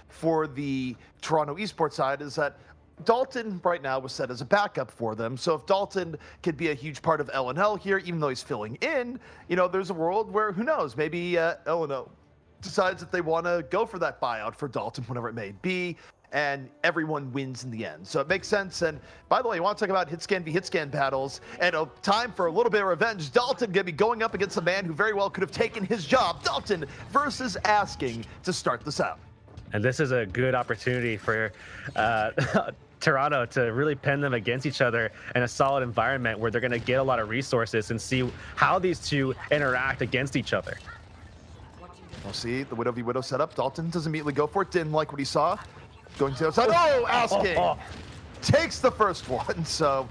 for the Toronto Esports side is that Dalton right now was set as a backup for them. So if Dalton could be a huge part of L&L here, even though he's filling in, there's a world where, who knows, maybe L&L decides that they want to go for that buyout for Dalton, whenever it may be, and everyone wins in the end. So it makes sense. And by the way, you want to talk about hitscan v hitscan battles, and time for a little bit of revenge. Dalton going to be going up against a man who very well could have taken his job. Dalton versus Asking to start this out. And this is a good opportunity for Toronto to really pin them against each other in a solid environment where they're going to get a lot of resources and see how these two interact against each other. We'll see the Widow v Widow setup. Dalton does immediately go for it. Didn't like what he saw. Going to the outside. Oh, Asking takes the first one. So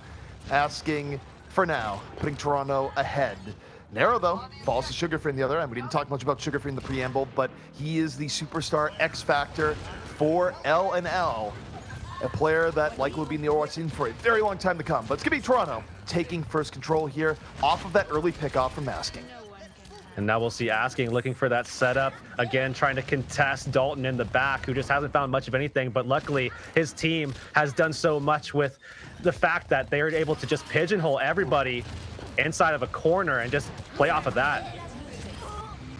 Asking for now, putting Toronto ahead. Narrow, though, falls to Sugarfree on the other end. We didn't talk much about Sugarfree in the preamble, but he is the superstar X Factor for L&L. A player that likely will be in the Overwatch scene for a very long time to come. But it's going to be Toronto taking first control here off of that early pickoff from Asking. And now we'll see Asking looking for that setup. Again, trying to contest Dalton in the back, who just hasn't found much of anything. But luckily, his team has done so much with the fact that they are able to just pigeonhole everybody inside of a corner and just play off of that.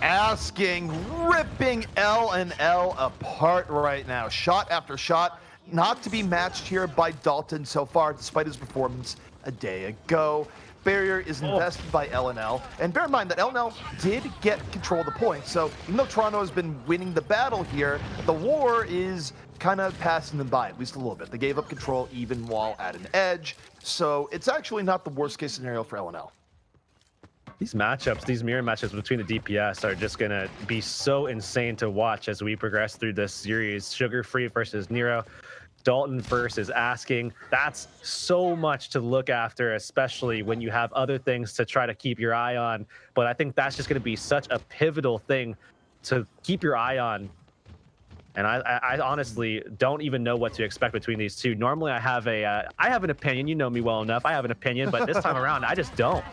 Asking ripping L&L apart right now. Shot after shot. Not to be matched here by Dalton so far, despite his performance a day ago. Barrier is invested by L&L, and bear in mind that L&L did get control of the point, so even though Toronto has been winning the battle here, the war is kind of passing them by, at least a little bit. They gave up control even while at an edge, so it's actually not the worst case scenario for L&L. These matchups, these mirror matchups between the DPS are just going to be so insane to watch as we progress through this series. Sugarfree versus Nero, Dalton versus Asking. That's so much to look after, especially when you have other things to try to keep your eye on. But I think that's just going to be such a pivotal thing to keep your eye on. And I honestly don't even know what to expect between these two. Normally I have an opinion. You know me well enough. I have an opinion, but this time around, I just don't.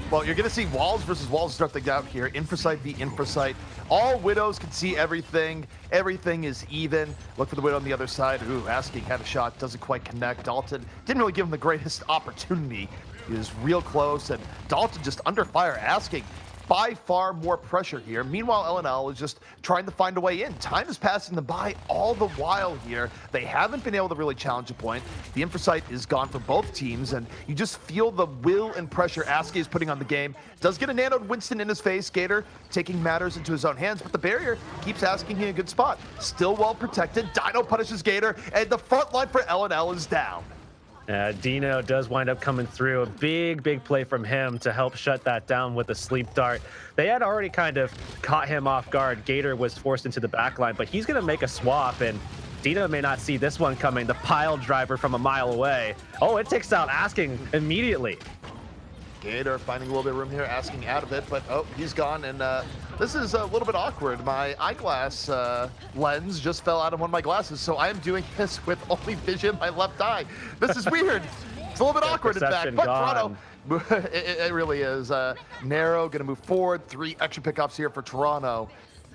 Well, you're going to see walls versus walls start things out here. Infrasight v Infrasight. All Widows can see everything. Everything is even. Look for the Widow on the other side. Ooh, Asking had a shot. Doesn't quite connect. Dalton didn't really give him the greatest opportunity. He was real close, and Dalton just under fire. Asking by far more pressure here. Meanwhile, L&L is just trying to find a way in. Time is passing them by all the while here. They haven't been able to really challenge a point. The Infrasight is gone for both teams, and you just feel the will and pressure Asking is putting on the game. Does get a nanoed Winston in his face. Gator taking matters into his own hands, but the barrier keeps Asking in a good spot. Still well protected. Dino punishes Gator, and the front line for L&L is down. Dino does wind up coming through. A big play from him to help shut that down with a sleep dart. They had already kind of caught him off guard. Gator was forced into the back line, but he's going to make a swap, and Dino may not see this one coming. The pile driver from a mile away. Oh, it takes out Asking immediately. Gator finding a little bit of room here, Asking out of it, but oh, he's gone, and this is a little bit awkward. My eyeglass lens just fell out of one of my glasses, so I am doing this with only vision in my left eye. This is weird. It's a little bit awkward, in fact, but Toronto, it really is. Narrow going to move forward. 3 extra pickoffs here for Toronto.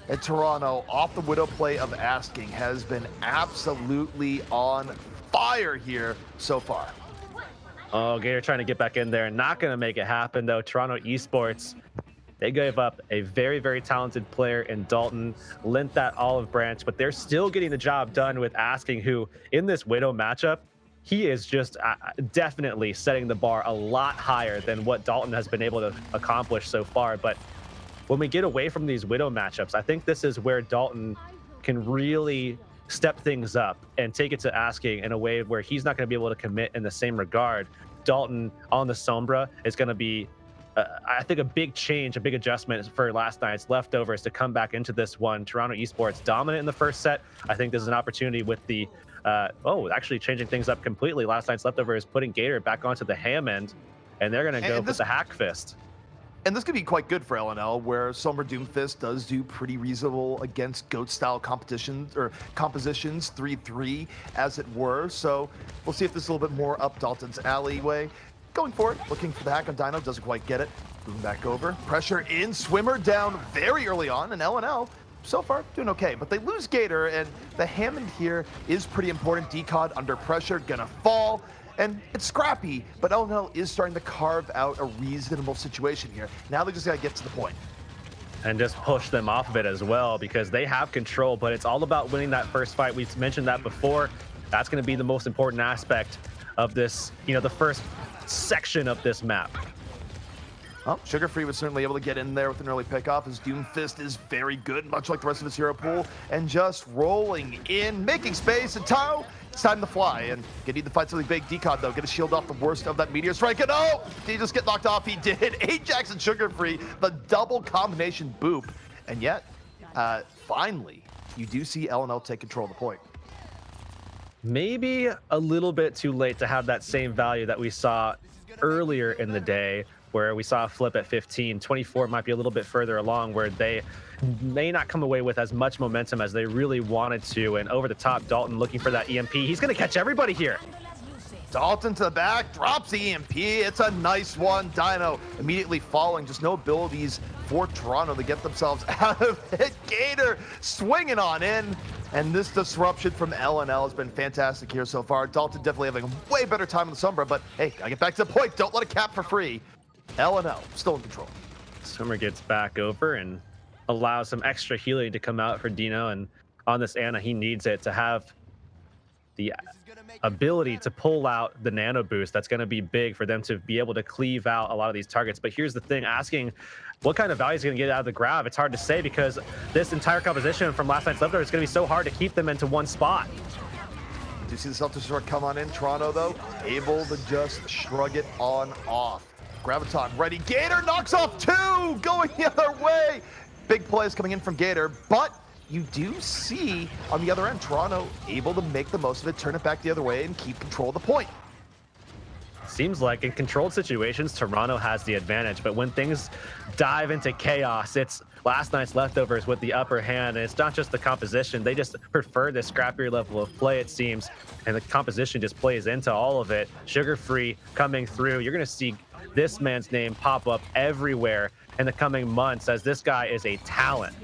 And Toronto, off the Widow play of Asking, has been absolutely on fire here so far. Oh, Gator trying to get back in there. Not going to make it happen, though. Toronto Esports, they gave up a very talented player in Dalton, lent that olive branch, but they're still getting the job done with Asking, who, in this Widow matchup, he is just definitely setting the bar a lot higher than what Dalton has been able to accomplish so far. But when we get away from these Widow matchups, I think this is where Dalton can really step things up and take it to Asking in a way where he's not going to be able to commit in the same regard. Dalton on the Sombra is going to be, I think, a big change, a big adjustment for last night's leftovers to come back into this one. Toronto Esports dominant in the first set. I think this is an opportunity with the, actually changing things up completely. Last night's leftovers putting Gator back onto the Hammond, and they're going to go with the Hack Fist. And this could be quite good for L&L, where Sombra Doomfist does do pretty reasonable against GOAT-style competitions or compositions, 3-3, as it were. So we'll see if this is a little bit more up Dalton's alleyway. Going for it, looking for the hack on Dino, doesn't quite get it. Moving back over, pressure in, Swimmer down very early on, and L&L so far doing okay, but they lose Gator, and the Hammond here is pretty important. Decod under pressure, gonna fall, and it's scrappy, but LNL is starting to carve out a reasonable situation here. Now they just gotta get to the point. And just push them off of it as well, because they have control, but it's all about winning that first fight. We've mentioned that before. That's going to be the most important aspect of this, you know, the first section of this map. Well, Sugar Free was certainly able to get in there with an early pickoff, as Doomfist is very good, much like the rest of his hero pool, and just rolling in, making space, and Tao, it's time to fly, and gonna need to fight something big. Decod, though, gonna shield off the worst of that Meteor Strike, and oh, did he just get knocked off? He did. Ajax and Sugar Free, the double combination boop, and yet, finally, you do see LNL take control of the point. Maybe a little bit too late to have that same value that we saw earlier in the day, where we saw a flip at 15. 24 might be a little bit further along, where they may not come away with as much momentum as they really wanted to. And over the top, Dalton looking for that EMP. He's going to catch everybody here. Dalton to the back, drops the EMP. It's a nice one. Dino immediately falling. Just no abilities for Toronto to get themselves out of it. Gator swinging on in. And this disruption from LNL has been fantastic here so far. Dalton definitely having a way better time in the Sombra, but hey, gotta get back to the point. Don't let it cap for free. LNL still in control. Swimmer gets back over and allows some extra healing to come out for Dino. And on this Ana, he needs it to have the ability to pull out the nano boost. That's going to be big for them to be able to cleave out a lot of these targets. But here's the thing, asking what kind of value is going to get out of the grab, it's hard to say, because this entire composition from last night's left is going to be so hard to keep them into one spot. Do you see the self-destruct come on in? Toronto, though, able to just shrug it on off. Graviton ready. Gator knocks off two, going the other way. Big plays coming in from Gator, but you do see on the other end, Toronto able to make the most of it, turn it back the other way, and keep control of the point. Seems like in controlled situations, Toronto has the advantage, but when things dive into chaos, it's last night's leftovers with the upper hand, and it's not just the composition. They just prefer this scrappier level of play, it seems, and the composition just plays into all of it. Sugar Free coming through. You're going to see this man's name pop up everywhere in the coming months, as this guy is a talent.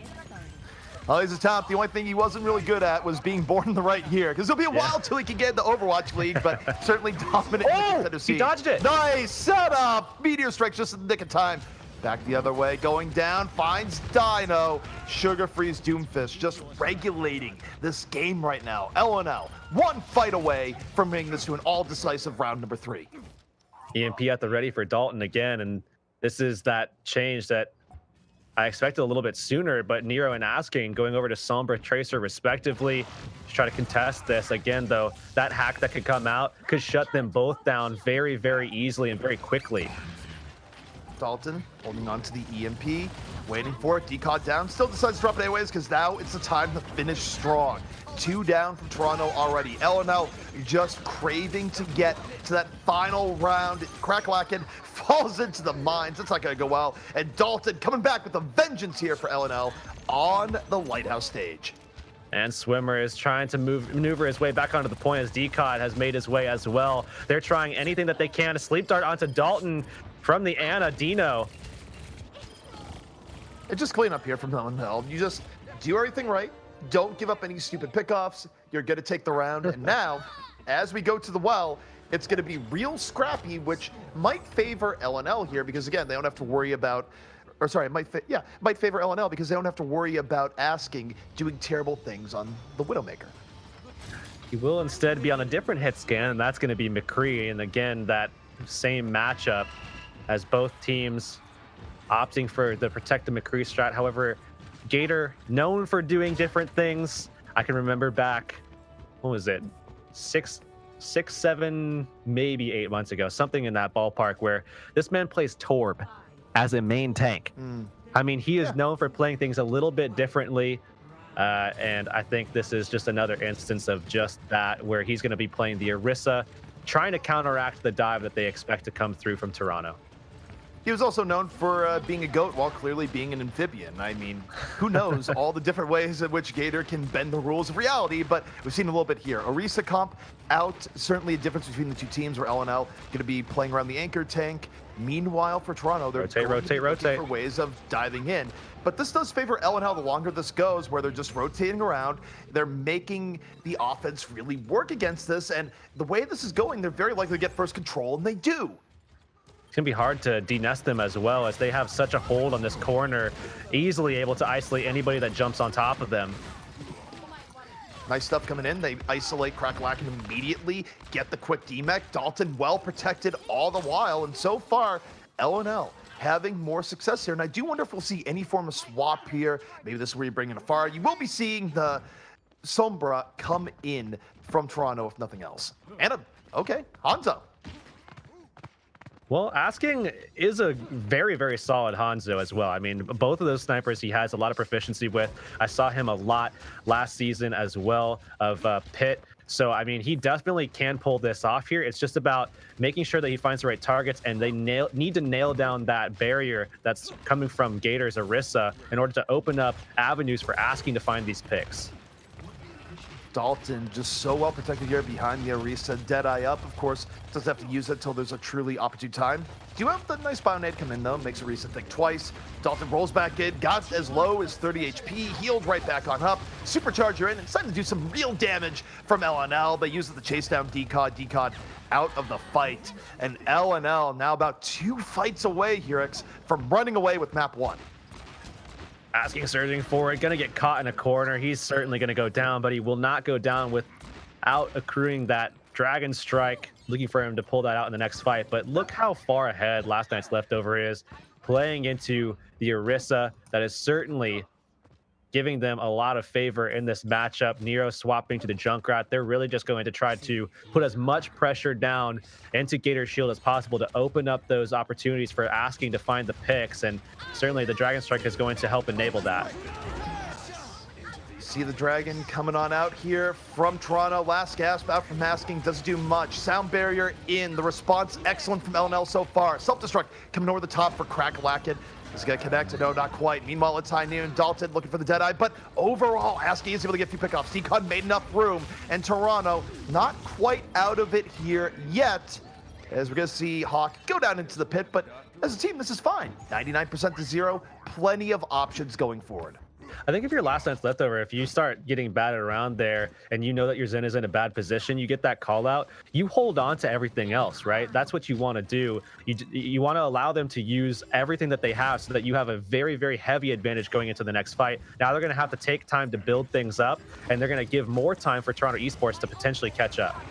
Well, he's a talent. The only thing he wasn't really good at was being born in the right year, because it'll be a while till he can get in the Overwatch League, but certainly dominant. He dodged it. Nice setup. Meteor Strike just in the nick of time. Back the other way, going down, finds Dino. Sugar Free's Doomfist just regulating this game right now. LNL, one fight away from bringing this to an all-decisive round number 3. EMP at the ready for Dalton again, and this is that change that I expected a little bit sooner, but Nero and Asking going over to Sombra, Tracer respectively to try to contest this. Again, though, that hack that could come out could shut them both down very, very easily and very quickly. Dalton holding on to the EMP, waiting for it. Decod down, still decides to drop it anyways, because now it's the time to finish strong. 2 down from Toronto already. LNL just craving to get to that final round. Cracklacken falls into the mines. It's not going to go well. And Dalton coming back with a vengeance here for LNL on the Lighthouse stage. And Swimmer is trying to maneuver his way back onto the point, as Decod has made his way as well. They're trying anything that they can to sleep dart onto Dalton from the Ana. Dino. It's just clean up here from LNL. You just do everything right. Don't give up any stupid pickoffs. You're going to take the round. And now, as we go to the well, it's going to be real scrappy, which might favor LNL here, because again, they don't have to worry about, or sorry, it might favor LNL because they don't have to worry about Asking doing terrible things on the Widowmaker. He will instead be on a different hit scan, and that's going to be McCree. And again, that same matchup as both teams opting for the protect the McCree strat. However, Gator known for doing different things. I can remember back, what was it, six, 7, maybe 8 months ago, something in that ballpark, where this man plays Torb as a main tank. I mean, he is known for playing things a little bit differently, and I think this is just another instance of just that, where he's going to be playing the Orisa, trying to counteract the dive that they expect to come through from Toronto. He was also known for being a goat while clearly being an amphibian. I mean, who knows all the different ways in which Gator can bend the rules of reality, but we've seen a little bit here. Orisa comp out, certainly a difference between the two teams where LNL going to be playing around the anchor tank. Meanwhile, for Toronto, they're rotate for ways of diving in. But this does favor LNL the longer this goes, where they're just rotating around. They're making the offense really work against this, and the way this is going, they're very likely to get first control, and they do. It's going to be hard to de-nest them as well, as they have such a hold on this corner, easily able to isolate anybody that jumps on top of them. Nice stuff coming in. They isolate Crackalacken immediately, get the quick DMEC. Dalton well protected all the while, and so far, LNL having more success here. And I do wonder if we'll see any form of swap here. Maybe this is where you bring in a Pharah. You will be seeing the Sombra come in from Toronto, if nothing else. And okay, Hanzo. Well, Asking is a very, very solid Hanzo as well. I mean, both of those snipers he has a lot of proficiency with. I saw him a lot last season as well of Pit. So, I mean, he definitely can pull this off here. It's just about making sure that he finds the right targets, and they need to nail down that barrier that's coming from Gator's Orisa in order to open up avenues for Asking to find these picks. Dalton just so well protected here behind the Orisa. Deadeye up, of course, doesn't have to use it until there's a truly opportune time. Do have the nice Bionade come in, though, makes Orisa think twice. Dalton rolls back in, got as low as 30 HP, healed right back on up. Supercharger in, and starting to do some real damage from LNL. They use it to chase down Decod out of the fight. And LNL now about 2 fights away, Heurix, from running away with map 1. Asking, surging forward, gonna get caught in a corner. He's certainly gonna go down, but he will not go down without accruing that Dragon Strike. Looking for him to pull that out in the next fight. But look how far ahead last night's leftover is, playing into the Orisa. That is certainly giving them a lot of favor in this matchup. Nero swapping to the Junkrat. They're really just going to try to put as much pressure down into Gator's shield as possible to open up those opportunities for Asking to find the picks, and certainly the Dragon Strike is going to help enable that. See the Dragon coming on out here from Toronto. Last gasp out from Asking, doesn't do much. Sound barrier in. The response excellent from LNL so far. Self-destruct coming over the top for Crackalacken. Is going to connect? No, not quite. Meanwhile, it's High Noon. Dalton looking for the Deadeye, but overall, Asking is able to get a few pickoffs. Decod made enough room, and Toronto not quite out of it here yet, as we're going to see Hawk go down into the pit, but as a team, this is fine. 99% to 0, plenty of options going forward. I think if your last night's leftover, if you start getting batted around there and you know that your Zen is in a bad position, you get that call out, you hold on to everything else, right? That's what you want to do. You want to allow them to use everything that they have so that you have a very, very heavy advantage going into the next fight. Now they're going to have to take time to build things up, and they're going to give more time for Toronto Esports to potentially catch up.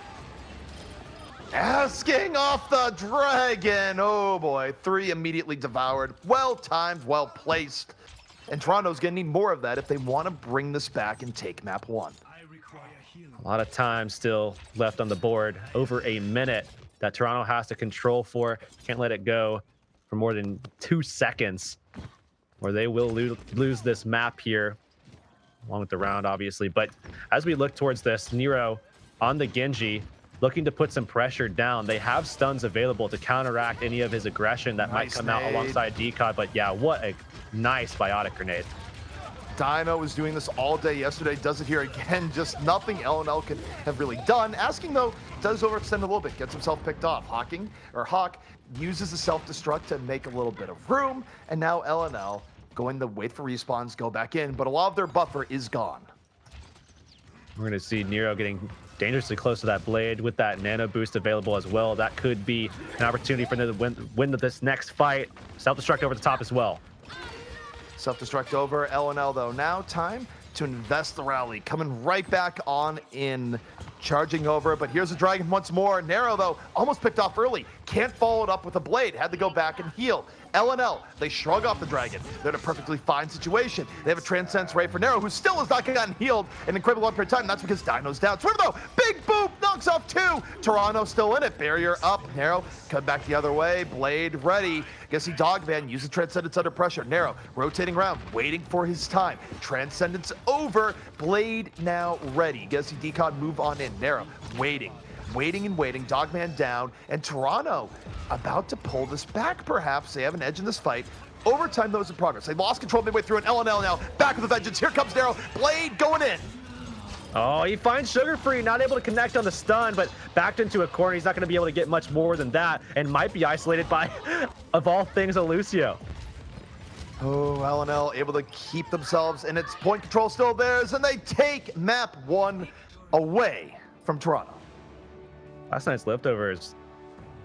Asking off the Dragon. Oh boy, 3 immediately devoured. Well timed, well placed. And Toronto's going to need more of that if they want to bring this back and take map 1. A lot of time still left on the board. Over a minute that Toronto has to control for. Can't let it go for more than 2 seconds, or they will lose this map here, along with the round, obviously. But as we look towards this, Nero on the Genji, looking to put some pressure down. They have stuns available to counteract any of his aggression that might come out alongside Decod. But yeah, what a nice biotic grenade. Dino was doing this all day yesterday, does it here again. Just nothing LNL could have really done. Asking, though, does overextend a little bit, gets himself picked off. Hawk uses the self-destruct to make a little bit of room, and now LNL going to wait for respawns, go back in, but a lot of their buffer is gone. We're going to see Nero getting dangerously close to that blade with that nano boost available as well. That could be an opportunity for them to win this next fight. Self-destruct over the top as well. Self-destruct over. LNL, though, now time to invest the rally. Coming right back on in, charging over, but here's a Dragon once more. Nero, though, almost picked off early. Can't follow it up with a blade. Had to go back and heal. LNL, they shrug off the Dragon. They're in a perfectly fine situation. They have a Transcendence Ray for Nero, who still has not gotten healed in an incredible long period of time. That's because Dino's down. Swimmer, though, big boop, knocks off 2. Toronto still in it. Barrier up. Nero, cut back the other way. Blade ready. Guess he Dogman uses Transcendence under pressure. Nero rotating around, waiting for his time. Transcendence over. Blade now ready. Guess he Decod move on in. Nero waiting. waiting and waiting, Dogman down, and Toronto about to pull this back perhaps. They have an edge in this fight. Overtime though is in progress. They lost control midway through an LNL now. Back with the vengeance. Here comes Darrow. Blade going in. Oh, he finds Sugar Free, not able to connect on the stun, but backed into a corner. He's not going to be able to get much more than that, and might be isolated by, of all things, a Lucio. Oh, LNL able to keep themselves, and its point control still theirs, and they take map 1 away from Toronto. Last night's leftovers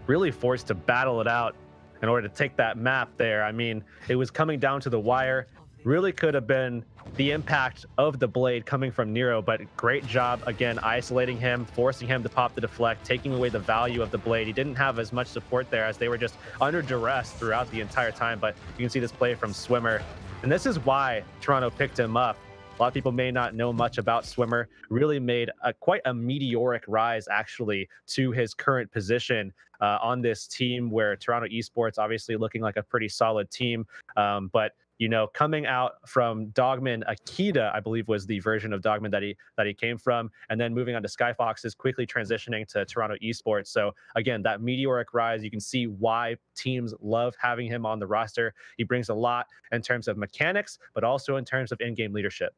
really forced to battle it out in order to take that map there. I mean, it was coming down to the wire. Really could have been the impact of the blade coming from Nero, but great job again isolating him, forcing him to pop the deflect, taking away the value of the blade. He didn't have as much support there as they were just under duress throughout the entire time, but you can see this play from Swimmer. And this is why Toronto picked him up. A lot of people may not know much about Swimmer. Really made quite a meteoric rise actually to his current position on this team, where Toronto Esports obviously looking like a pretty solid team, but you know, coming out from Dogman, Akita, I believe was the version of Dogman that he came from, and then moving on to Skyfox, quickly transitioning to Toronto Esports. So again, that meteoric rise, you can see why teams love having him on the roster. He brings a lot in terms of mechanics, but also in terms of in-game leadership.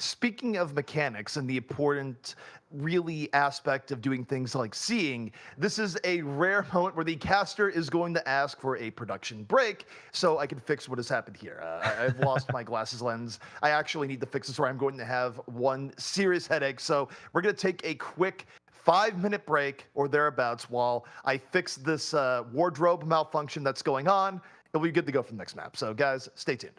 Speaking of mechanics and the important really aspect of doing things like seeing, this is a rare moment where the caster is going to ask for a production break so I can fix what has happened here. I've lost my glasses lens. I actually need to fix this, or I'm going to have one serious headache. So we're going to take a quick 5-minute break or thereabouts while I fix this wardrobe malfunction that's going on. It'll be good to go for the next map. So guys, stay tuned.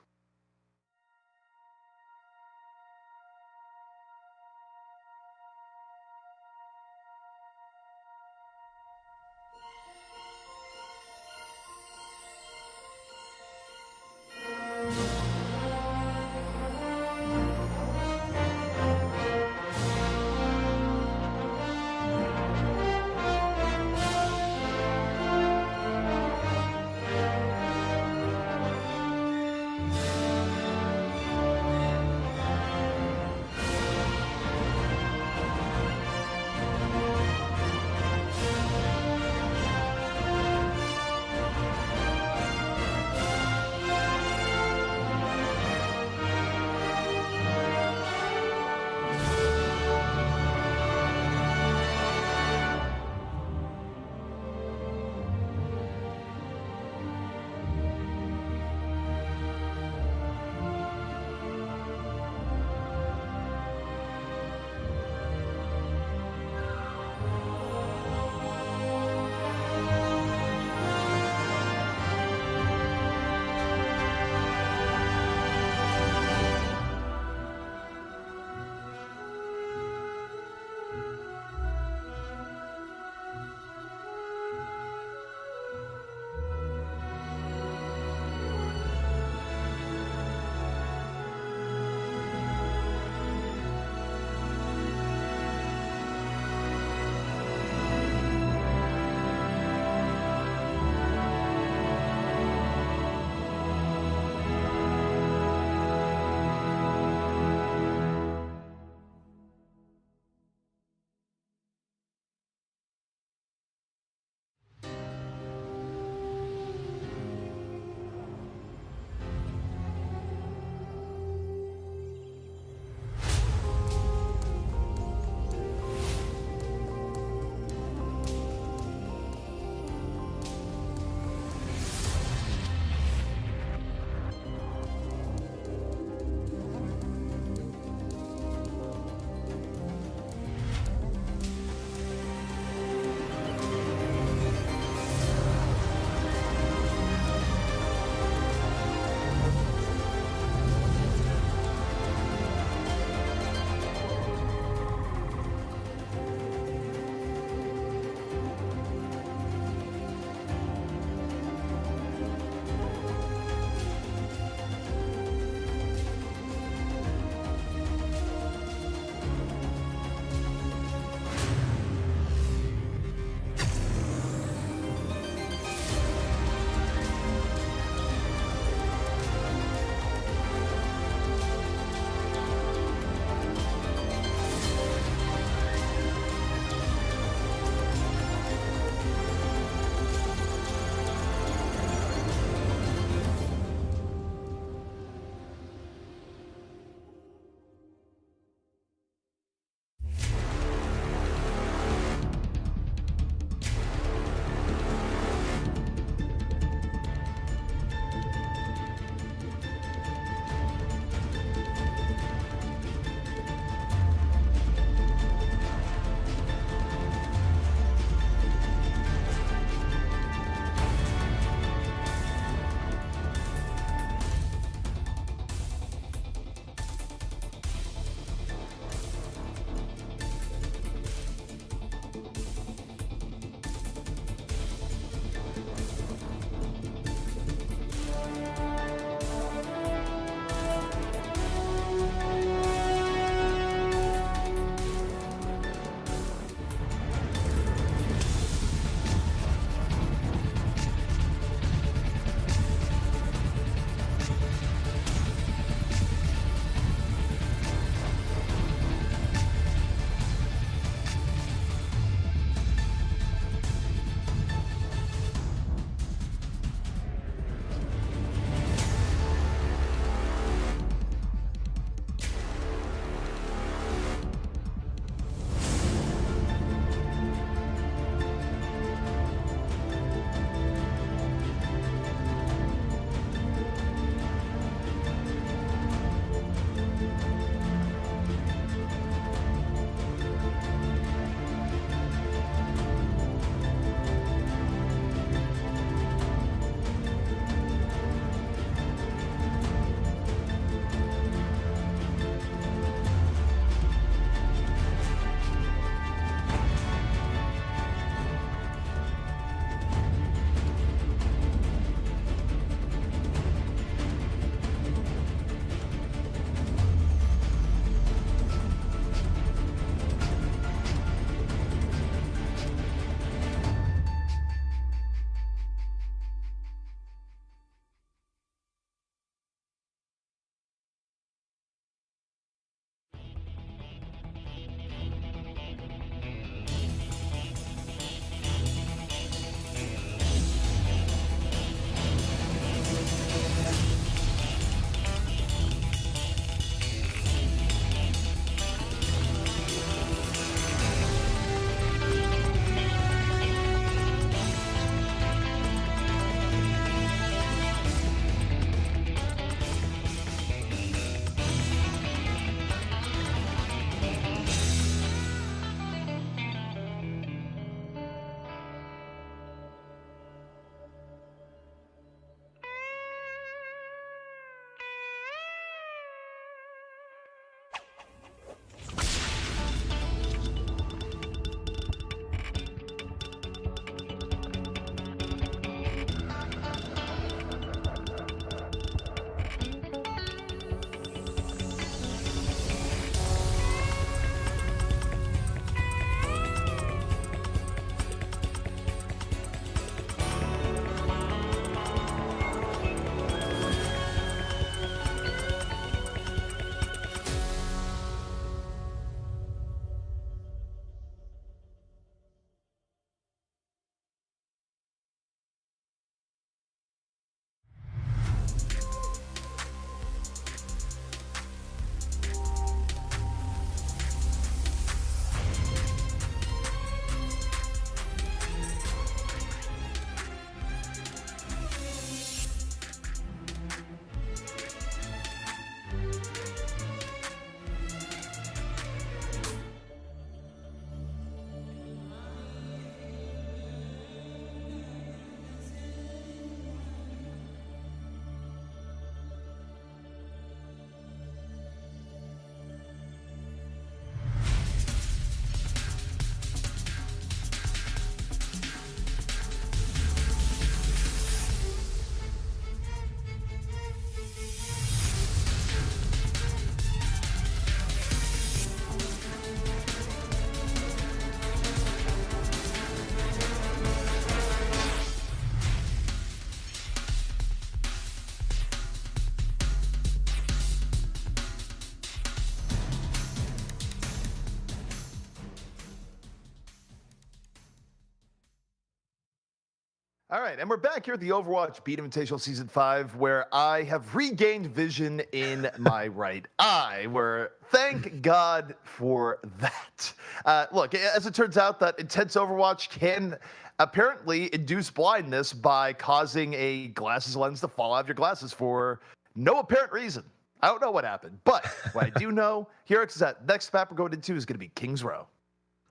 All right, and we're back here at the Overwatch Beat Invitational Season 5, where I have regained vision in my right eye, where thank God for that. Look, as it turns out, that intense Overwatch can apparently induce blindness by causing a glasses lens to fall out of your glasses for no apparent reason. I don't know what happened, but what I do know, Heurix, is that next map we're going into is going to be King's Row.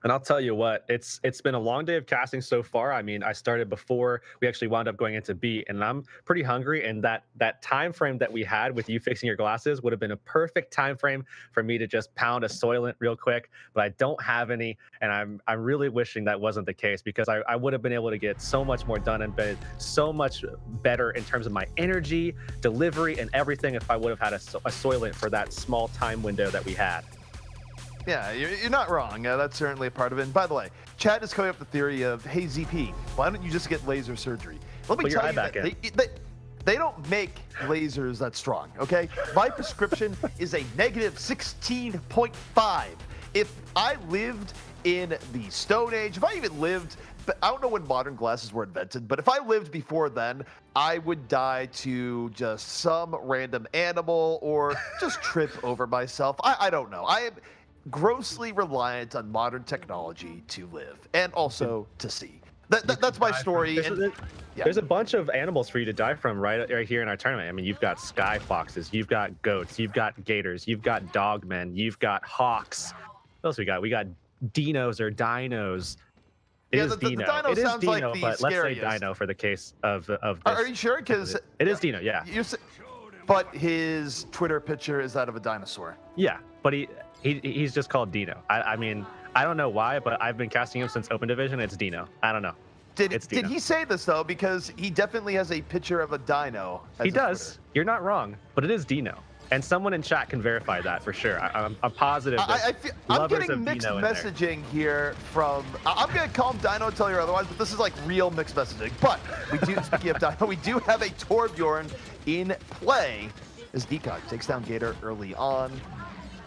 And I'll tell you what, it's been a long day of casting so far. I mean, I started before we actually wound up going into B, and I'm pretty hungry. And that time frame that we had with you fixing your glasses would have been a perfect time frame for me to just pound a Soylent real quick. But I don't have any, and I'm really wishing that wasn't the case, because I would have been able to get so much more done and been so much better in terms of my energy, delivery, and everything if I would have had a Soylent for that small time window that we had. Yeah, you're not wrong. That's certainly a part of it. And by the way, Chad is coming up with the theory of, hey, ZP, why don't you just get laser surgery? Let me tell you that they don't make lasers that strong, okay? My prescription is a negative 16.5. If I lived in the Stone Age, if I even lived, I don't know when modern glasses were invented, but if I lived before then, I would die to just some random animal or just trip over myself. I don't know. I am grossly reliant on modern technology to live and also to see. That's my story. There's a bunch of animals for you to die from right here in our tournament. I mean, you've got sky foxes, you've got goats, you've got gators, you've got dogmen, you've got hawks. What else we got? We got dinos or dinos. It is Dino. Dino it is sounds Dino, like the but scariest. Let's say Dino for the case of this. Are you sure? Because it is Dino, yeah. But his Twitter picture is that of a dinosaur. Yeah, but he's just called Dino. I mean, I don't know why, but I've been casting him since Open Division. It's Dino. I don't know. Did he say this though? Because he definitely has a picture of a dino. He does. Twitter. You're not wrong, but it is Dino. And someone in chat can verify that for sure. I'm positive. I'm getting mixed messaging here from. I'm gonna call him Dino until you're otherwise, but this is like real mixed messaging. But we do, speaking of Dino, we do have a Torbjorn in play as Decog takes down Gator early on.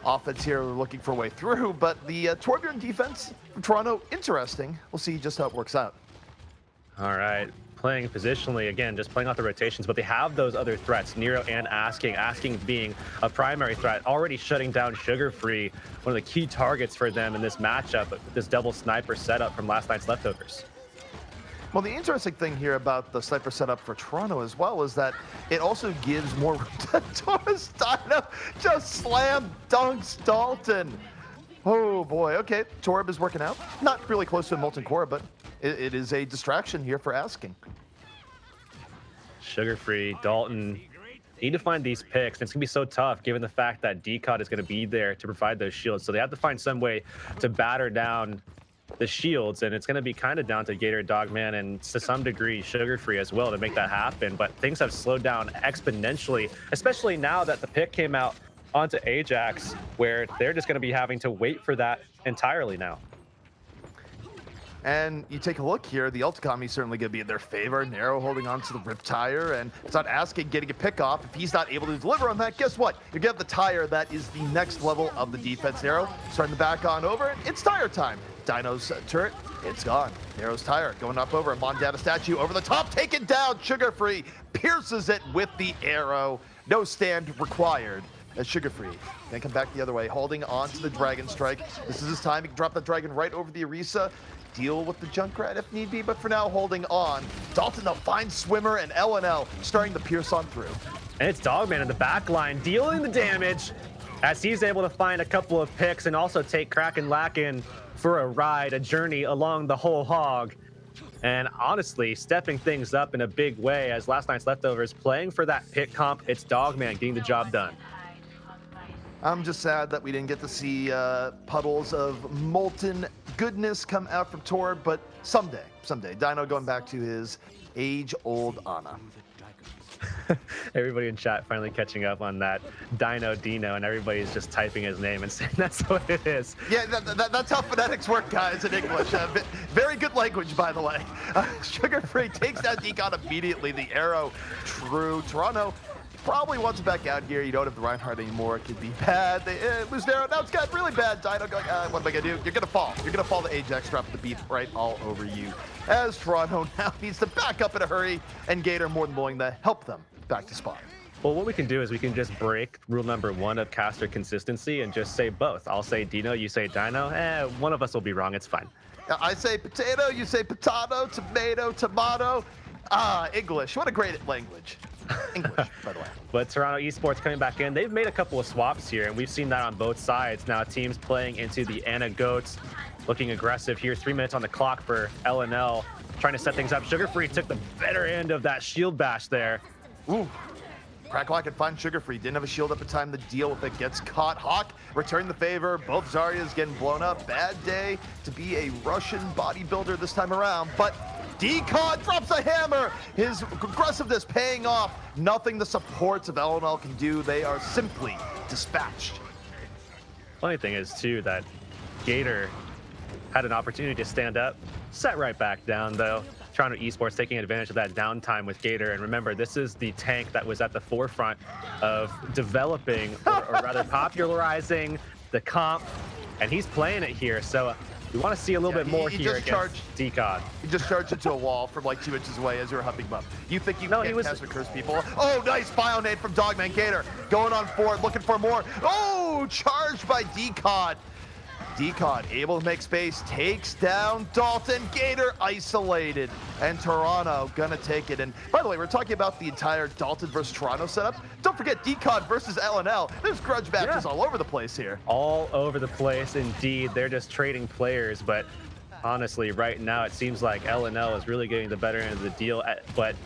Offense here, we're looking for a way through, but the Torbjorn defense from Toronto, interesting. We'll see just how it works out. All right, playing positionally again, just playing out the rotations, but they have those other threats, Nero and Asking being a primary threat, already shutting down Sugar Free, one of the key targets for them in this matchup, this double sniper setup from last night's leftovers. Well, the interesting thing here about the sniper setup for Toronto as well is that it also gives more room to Taurus. Dino just slam dunks Dalton. Oh boy, okay, Torb is working out. Not really close to a Molten Core, but it is a distraction here for Asking. Sugar Free, Dalton, need to find these picks. And it's gonna be so tough given the fact that DCOD is gonna be there to provide those shields. So they have to find some way to batter down the shields, and it's going to be kind of down to Gator, Dogman, and to some degree Sugar Free as well to make that happen. But things have slowed down exponentially, especially now that the pick came out onto Ajax, where they're just going to be having to wait for that entirely now. And you take a look here, the Ulticom is certainly going to be in their favor. Nero holding on to the Rip Tire, and it's not Asking getting a pick off. If he's not able to deliver on that, guess what? You get the Tire. That is the next level of the defense. Nero starting to back on over. It's Tire time. Dino's turret, it's gone. Nero's Tire going up over a Mondana statue over the top, taken down. Sugar Free pierces it with the arrow. No stand required. As Sugar Free then come back the other way, holding on to the Dragon Strike. This is his time. He can drop the Dragon right over the Orisa. Deal with the Junkrat if need be, but for now, holding on. Dalton, the fine swimmer, and LNL starting to pierce on through. And it's Dogman in the back line, dealing the damage as he's able to find a couple of picks and also take Kraken Lacken for a ride, a journey along the whole hog. And honestly, stepping things up in a big way as last night's leftovers playing for that pick comp. It's Dogman getting the job done. I'm just sad that we didn't get to see puddles of molten goodness come out from Torb, but someday. Dino going back to his age-old Ana. Everybody in chat finally catching up on that Dino, and everybody's just typing his name and saying that's what it is. Yeah, that's how phonetics work, guys, in English. Very good language, by the way. Sugar Free takes down Decon immediately. The arrow true. Toronto probably wants it back out here. You don't have the Reinhardt anymore. It could be bad. They lose Nero. Now it's got really bad. Dino going, what am I going to do? You're going to fall. You're going to fall. The Ajax drop the beat right all over you. As Toronto now needs to back up in a hurry, and Gator more than willing to help them back to spawn. Well, what we can do is we can just break rule number 1 of caster consistency and just say both. I'll say Dino, you say Dino. One of us will be wrong. It's fine. I say potato, you say potato, tomato, tomato. English. What a great language. English, by the way. But Toronto Esports coming back in. They've made a couple of swaps here, and we've seen that on both sides. Now teams playing into the Anna Goats, looking aggressive here. 3 minutes on the clock for LNL, trying to set things up. Sugar Free took the better end of that shield bash there. Ooh. Cracklock can find Sugar Free. Didn't have a shield at the time to deal with it. Gets caught. Hawk returned the favor. Both Zaryas getting blown up. Bad day to be a Russian bodybuilder this time around. But Decon drops a hammer. His aggressiveness paying off. Nothing the supports of LNL can do. They are simply dispatched. Funny thing is, too, that Gator had an opportunity to stand up, set right back down, though. Toronto Esports taking advantage of that downtime with Gator. And remember, this is the tank that was at the forefront of developing, or rather popularizing the comp, and he's playing it here. So we want to see a little bit more here against Decon. He just charged into a wall from like 2 inches away as you were huffing him up. You think you can cast or curse people? Oh, nice bio nade from Dogman. Gator going on forward, looking for more. Oh, charged by Decon. Decon able to make space, takes down Dalton. Gator isolated, and Toronto gonna take it. And by the way, we're talking about the entire Dalton versus Toronto setup. Don't forget Decon versus LNL. There's grudge matches all over the place here. All over the place indeed. They're just trading players, but honestly, right now it seems like LNL is really getting the better end of the deal. But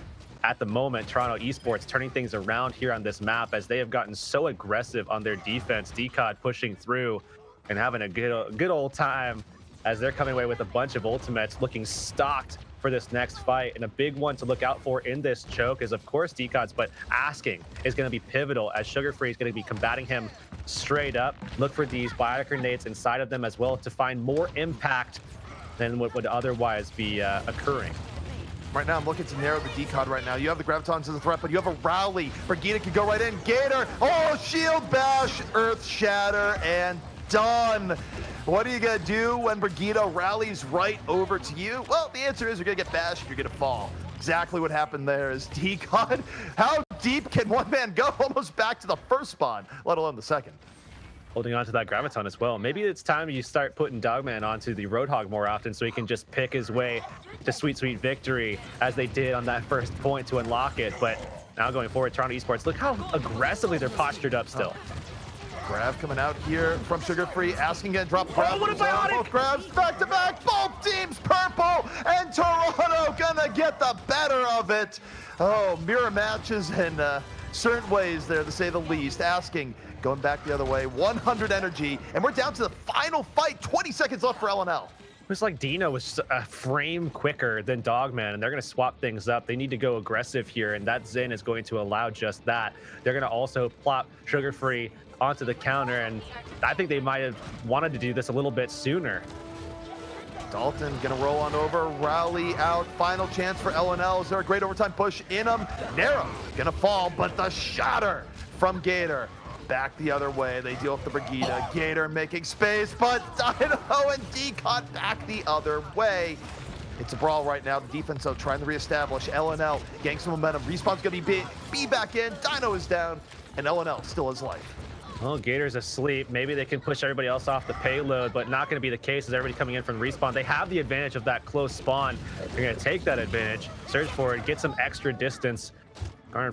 at the moment, Toronto Esports turning things around here on this map as they have gotten so aggressive on their defense. Decon pushing through and having a good old time as they're coming away with a bunch of ultimates, looking stocked for this next fight. And a big one to look out for in this choke is, of course, Decon's, but asking is going to be pivotal as Sugar Free is going to be combating him straight up. Look for these biotic grenades inside of them as well to find more impact than what would otherwise be occurring. Right now, I'm looking to narrow the Decon right now. You have the Gravitons as a threat, but you have a rally. Brigida can go right in. Gator, oh, shield bash, earth shatter, and done. What are you gonna do when Brigida rallies right over to you? Well, the answer is you're gonna get bashed, you're gonna fall. Exactly what happened there is Decon. How deep can one man go? Almost back to the first spawn, let alone the second. Holding on to that Graviton as well. Maybe it's time you start putting Dogman onto the Roadhog more often so he can just pick his way to sweet, sweet victory as they did on that first point to unlock it. But now going forward, Toronto Esports, look how aggressively they're postured up still. Grav coming out here from Sugar Free, asking to drop Grav. Oh, what a biotic! Both Gravs back to back, both teams purple, and Toronto gonna get the better of it. Oh, mirror matches in certain ways there, to say the least. Asking, going back the other way, 100 energy, and we're down to the final fight. 20 seconds left for LNL. It was like Dino was a frame quicker than Dogman, and they're going to swap things up. They need to go aggressive here, and that Zen is going to allow just that. They're going to also plop Sugar Free onto the counter, and I think they might have wanted to do this a little bit sooner. Dalton gonna roll on over, rally out, final chance for LNL. Is there a great overtime push in him? Narrow, gonna fall, but the shatter from Gator. Back the other way, they deal with the Brigida. Gator making space, but Dino and Decon back the other way. It's a brawl right now. The defense, though, trying to reestablish. LNL getting some momentum. Respawn's gonna be back in. Dino is down, and LNL still has life. Well, Gator's asleep. Maybe they can push everybody else off the payload, but not going to be the case as everybody coming in from respawn. They have the advantage of that close spawn. They're going to take that advantage, search for it, get some extra distance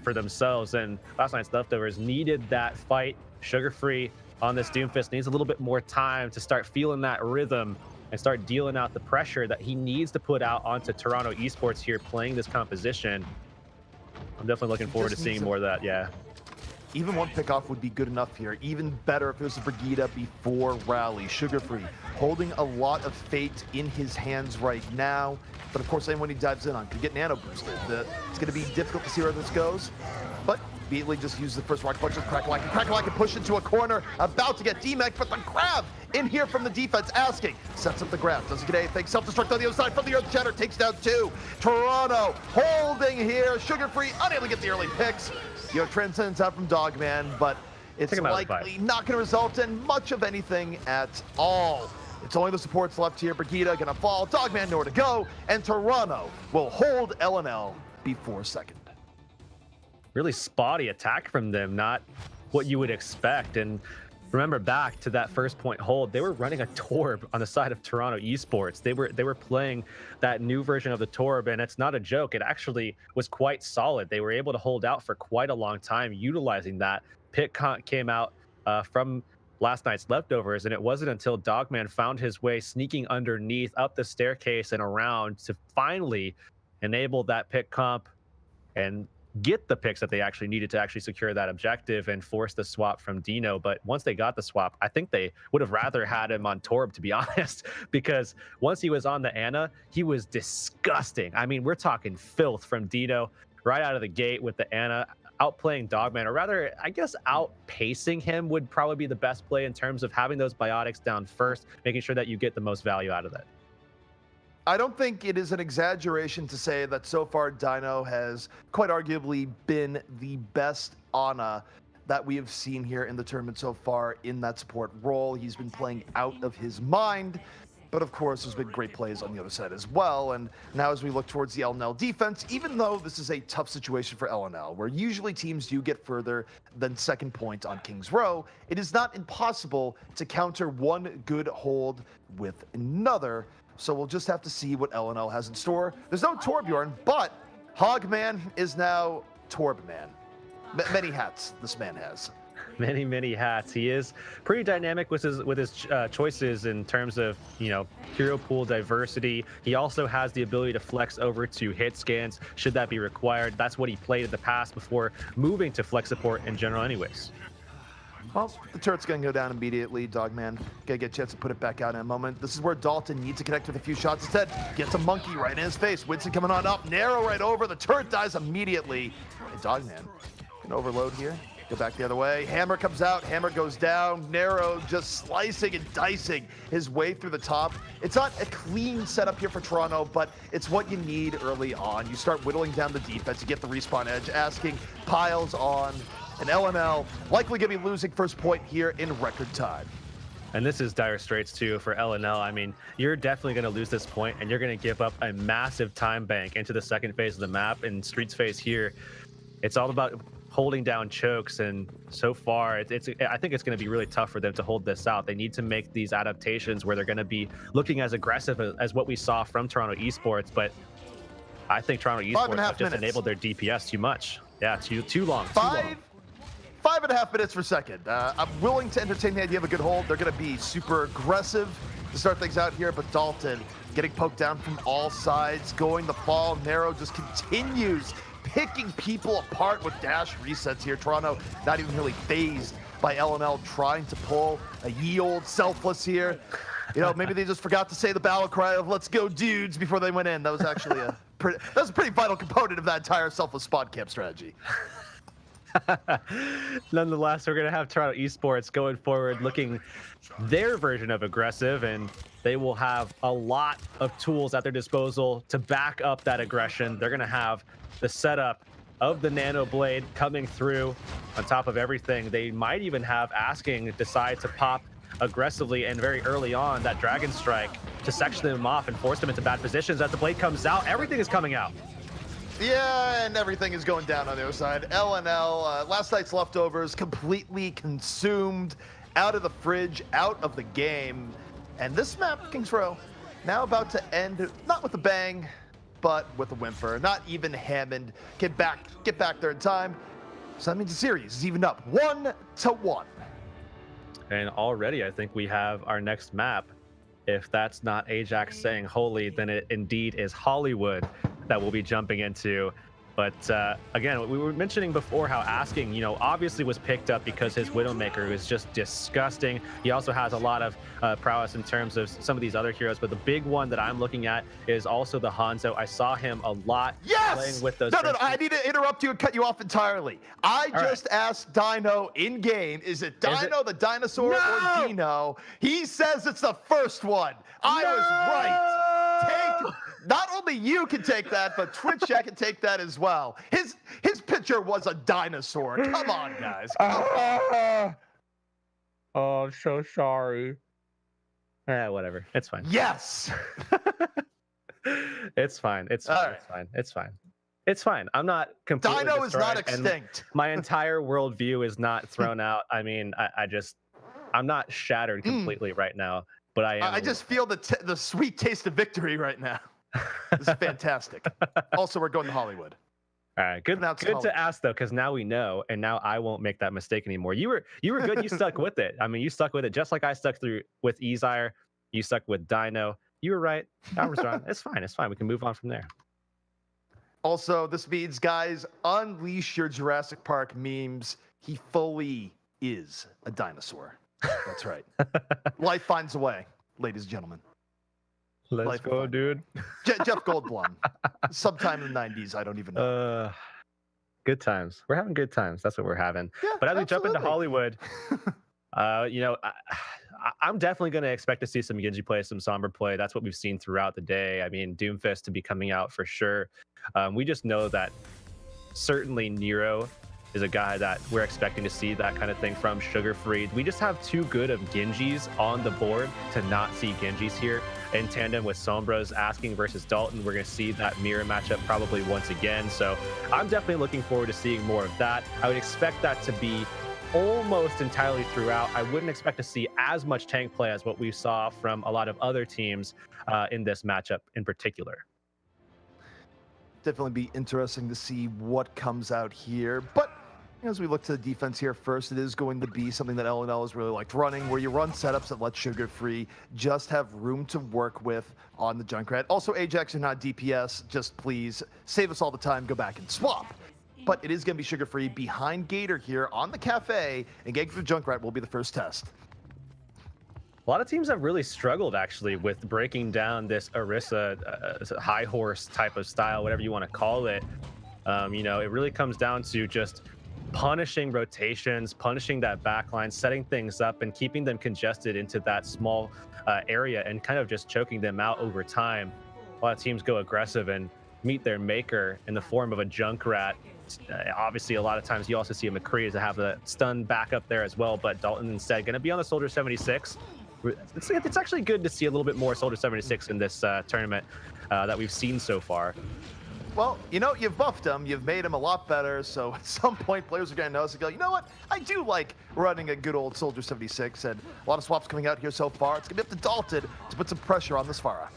for themselves. And last night's leftovers needed that fight. Sugar Free on this Doomfist needs a little bit more time to start feeling that rhythm and start dealing out the pressure that he needs to put out onto Toronto Esports here playing this composition. I'm definitely looking forward to seeing more of that, yeah. Even one pickoff would be good enough here. Even better if it was a Brigida before rally. Sugar Free holding a lot of fate in his hands right now. But of course, anyone he dives in on could get nano boosted. It's going to be difficult to see where this goes. But immediately just uses the first rocket punch. Crackalack can push into a corner, about to get demech, but the grab in here from the defense, asking, sets up the grab, doesn't get anything, self-destruct on the other side from the Earth Shatter, takes down 2. Toronto holding here, Sugar Free, unable to get the early picks. Transcends out from Dogman, but it's likely not going to result in much of anything at all. It's only the supports left here. Brigida gonna fall, Dogman nowhere to go, and Toronto will hold LNL before second. Really spotty attack from them, not what you would expect. And remember back to that first point hold, they were running a Torb on the side of Toronto Esports. They were playing that new version of the Torb, and it's not a joke. It actually was quite solid. They were able to hold out for quite a long time utilizing that. Pit came out from last night's leftovers, and it wasn't until Dogman found his way sneaking underneath up the staircase and around to finally enable that pick comp and get the picks that they actually needed to actually secure that objective and force the swap from Dino. But once they got the swap, I think they would have rather had him on Torb, to be honest, because once he was on the Ana, he was disgusting. I mean, we're talking filth from Dino right out of the gate with the Ana, outplaying Dogman, or rather, I guess outpacing him would probably be the best play in terms of having those biotics down first, making sure that you get the most value out of that. I don't think it is an exaggeration to say that so far Dino has quite arguably been the best Ana that we have seen here in the tournament so far in that support role. He's been playing out of his mind, but of course there's been great plays on the other side as well. And now as we look towards the LNL defense, even though this is a tough situation for LNL, where usually teams do get further than second point on King's Row, it is not impossible to counter one good hold with another. So we'll just have to see what LNL has in store. There's no Torbjorn, but Hogman is now Torbman. Many hats this man has. Many hats. He is pretty dynamic with his choices in terms of, hero pool diversity. He also has the ability to flex over to hit scans should that be required. That's what he played in the past before moving to flex support in general anyways. Well, the turret's going to go down immediately. Dogman going to get a chance to put it back out in a moment. This is where Dalton needs to connect with a few shots instead. Gets a monkey right in his face. Winston coming on up. Narrow right over. The turret dies immediately. And Dogman can overload here. Go back the other way. Hammer comes out. Hammer goes down. Narrow just slicing and dicing his way through the top. It's not a clean setup here for Toronto, but it's what you need early on. You start whittling down the defense. You get the respawn edge. Asking piles on. And LNL likely going to be losing first point here in record time. And this is dire straits too for LNL. I mean, you're definitely going to lose this point, and you're going to give up a massive time bank into the second phase of the map. In Streets phase here, it's all about holding down chokes, and so far, I think it's going to be really tough for them to hold this out. They need to make these adaptations where they're going to be looking as aggressive as what we saw from Toronto Esports, but I think Toronto Esports have just enabled their DPS too much. Yeah, too long. 5.5 minutes per second. I'm willing to entertain the idea of a good hold. They're going to be super aggressive to start things out here, but Dalton getting poked down from all sides, going the fall. Narrow just continues picking people apart with dash resets here. Toronto not even really phased by LNL trying to pull a ye old selfless here. Maybe they just forgot to say the battle cry of "Let's go, dudes" before they went in. That was actually a pretty vital component of that entire selfless spawn camp strategy. Nonetheless, we're going to have Toronto Esports going forward looking their version of aggressive, and they will have a lot of tools at their disposal to back up that aggression. They're going to have the setup of the Nano Blade coming through on top of everything. They might even have Asking decide to pop aggressively and very early on that Dragon Strike to section them off and force them into bad positions. As the blade comes out, everything is coming out. Yeah, and everything is going down on the other side. LNL, last night's leftovers, completely consumed, out of the fridge, out of the game. And this map, Kings Row, now about to end, not with a bang, but with a whimper. Not even Hammond get back there in time. So that means the series is even up 1-1. And already, I think we have our next map. If that's not Ajax saying holy, then it indeed is Hollywood that we'll be jumping into. But again, we were mentioning before how Asking, obviously was picked up because his Widowmaker is just disgusting. He also has a lot of prowess in terms of some of these other heroes, but the big one that I'm looking at is also the Hanzo. I saw him a lot playing with those. No, I need to interrupt you and cut you off entirely. I just asked Dino in game, is it Dino the dinosaur or Dino? He says it's the first one. I was right. Not only you can take that, but Twitch chat can take that as well. His picture was a dinosaur. Come on, guys. Oh, I'm so sorry. Whatever. It's fine. Yes. It's fine. It's fine. It's fine. It's fine. It's fine. I'm not completely Dino is not destroyed, extinct. My entire worldview is not thrown out. I mean, I'm not shattered completely right now, but I am. I just feel the sweet taste of victory right now. This is fantastic. Also, we're going to Hollywood. All right, good to ask though, because now we know, and now I won't make that mistake anymore. You were good. You stuck with it. I mean, you stuck with it just like I stuck through with Ezire. You stuck with Dino. You were right. I was wrong. It's fine. It's fine. We can move on from there. Also, this means, guys, unleash your Jurassic Park memes. He fully is a dinosaur. That's right. Life finds a way, ladies and gentlemen. Let's go, dude. Jeff Goldblum. Sometime in the 90s. I don't even know. Good times. We're having good times. That's what we're having. Yeah, but as we jump into absolutely. Hollywood, I'm definitely going to expect to see some Genji play, some Sombra play. That's what we've seen throughout the day. I mean, Doomfist to be coming out for sure. We just know that certainly Nero is a guy that we're expecting to see that kind of thing from. Sugar Free. We just have too good of Genjis on the board to not see Genjis here. In tandem with Sombra's Asking versus Dalton, we're going to see that mirror matchup probably once again. So I'm definitely looking forward to seeing more of that. I would expect that to be almost entirely throughout. I wouldn't expect to see as much tank play as what we saw from a lot of other teams in this matchup in particular. Definitely be interesting to see what comes out here. But as we look to the defense here first, it is going to be something that LNL has really liked running, where you run setups that let Sugar Free just have room to work with on the Junkrat. Also, Ajax, you're not DPS. Just please save us all the time. Go back and swap. But it is going to be Sugar Free behind Gator here on the cafe, and getting through Junkrat will be the first test. A lot of teams have really struggled, actually, with breaking down this Orisa high horse type of style, whatever you want to call it. It really comes down to just punishing rotations, punishing that backline, setting things up, and keeping them congested into that small area and kind of just choking them out over time. A lot of teams go aggressive and meet their maker in the form of a Junkrat. Obviously, a lot of times you also see a McCree to have the stun back up there as well, but Dalton instead going to be on the Soldier 76. It's actually good to see a little bit more Soldier 76 in this tournament that we've seen so far. Well, you've buffed him. You've made him a lot better. So at some point, players are going to notice and go, you know what? I do like running a good old Soldier 76. And a lot of swaps coming out here so far. It's going to be up to Dalton to put some pressure on this Pharah.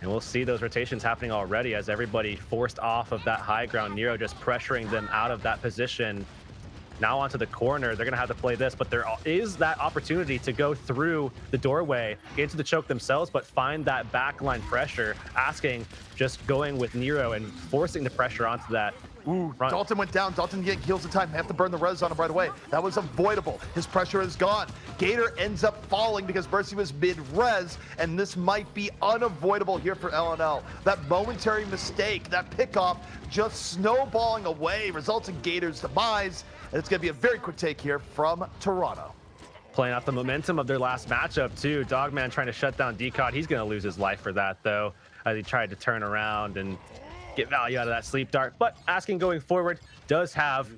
And we'll see those rotations happening already as everybody forced off of that high ground. Nero just pressuring them out of that position. Now onto the corner. They're going to have to play this, but there is that opportunity to go through the doorway, get into the choke themselves, but find that backline pressure. Asking, just going with Nero and forcing the pressure onto that. Ooh, Dalton went down. Dalton getting kills in time. They have to burn the res on him right away. That was avoidable. His pressure is gone. Gator ends up falling because Mercy was mid-res, and this might be unavoidable here for LNL. That momentary mistake, that pickoff, just snowballing away, results in Gator's demise. And it's going to be a very quick take here from Toronto. Playing off the momentum of their last matchup, too. Dogman trying to shut down DCOD. He's going to lose his life for that, though, as he tried to turn around and get value out of that sleep dart. But Asking going forward does have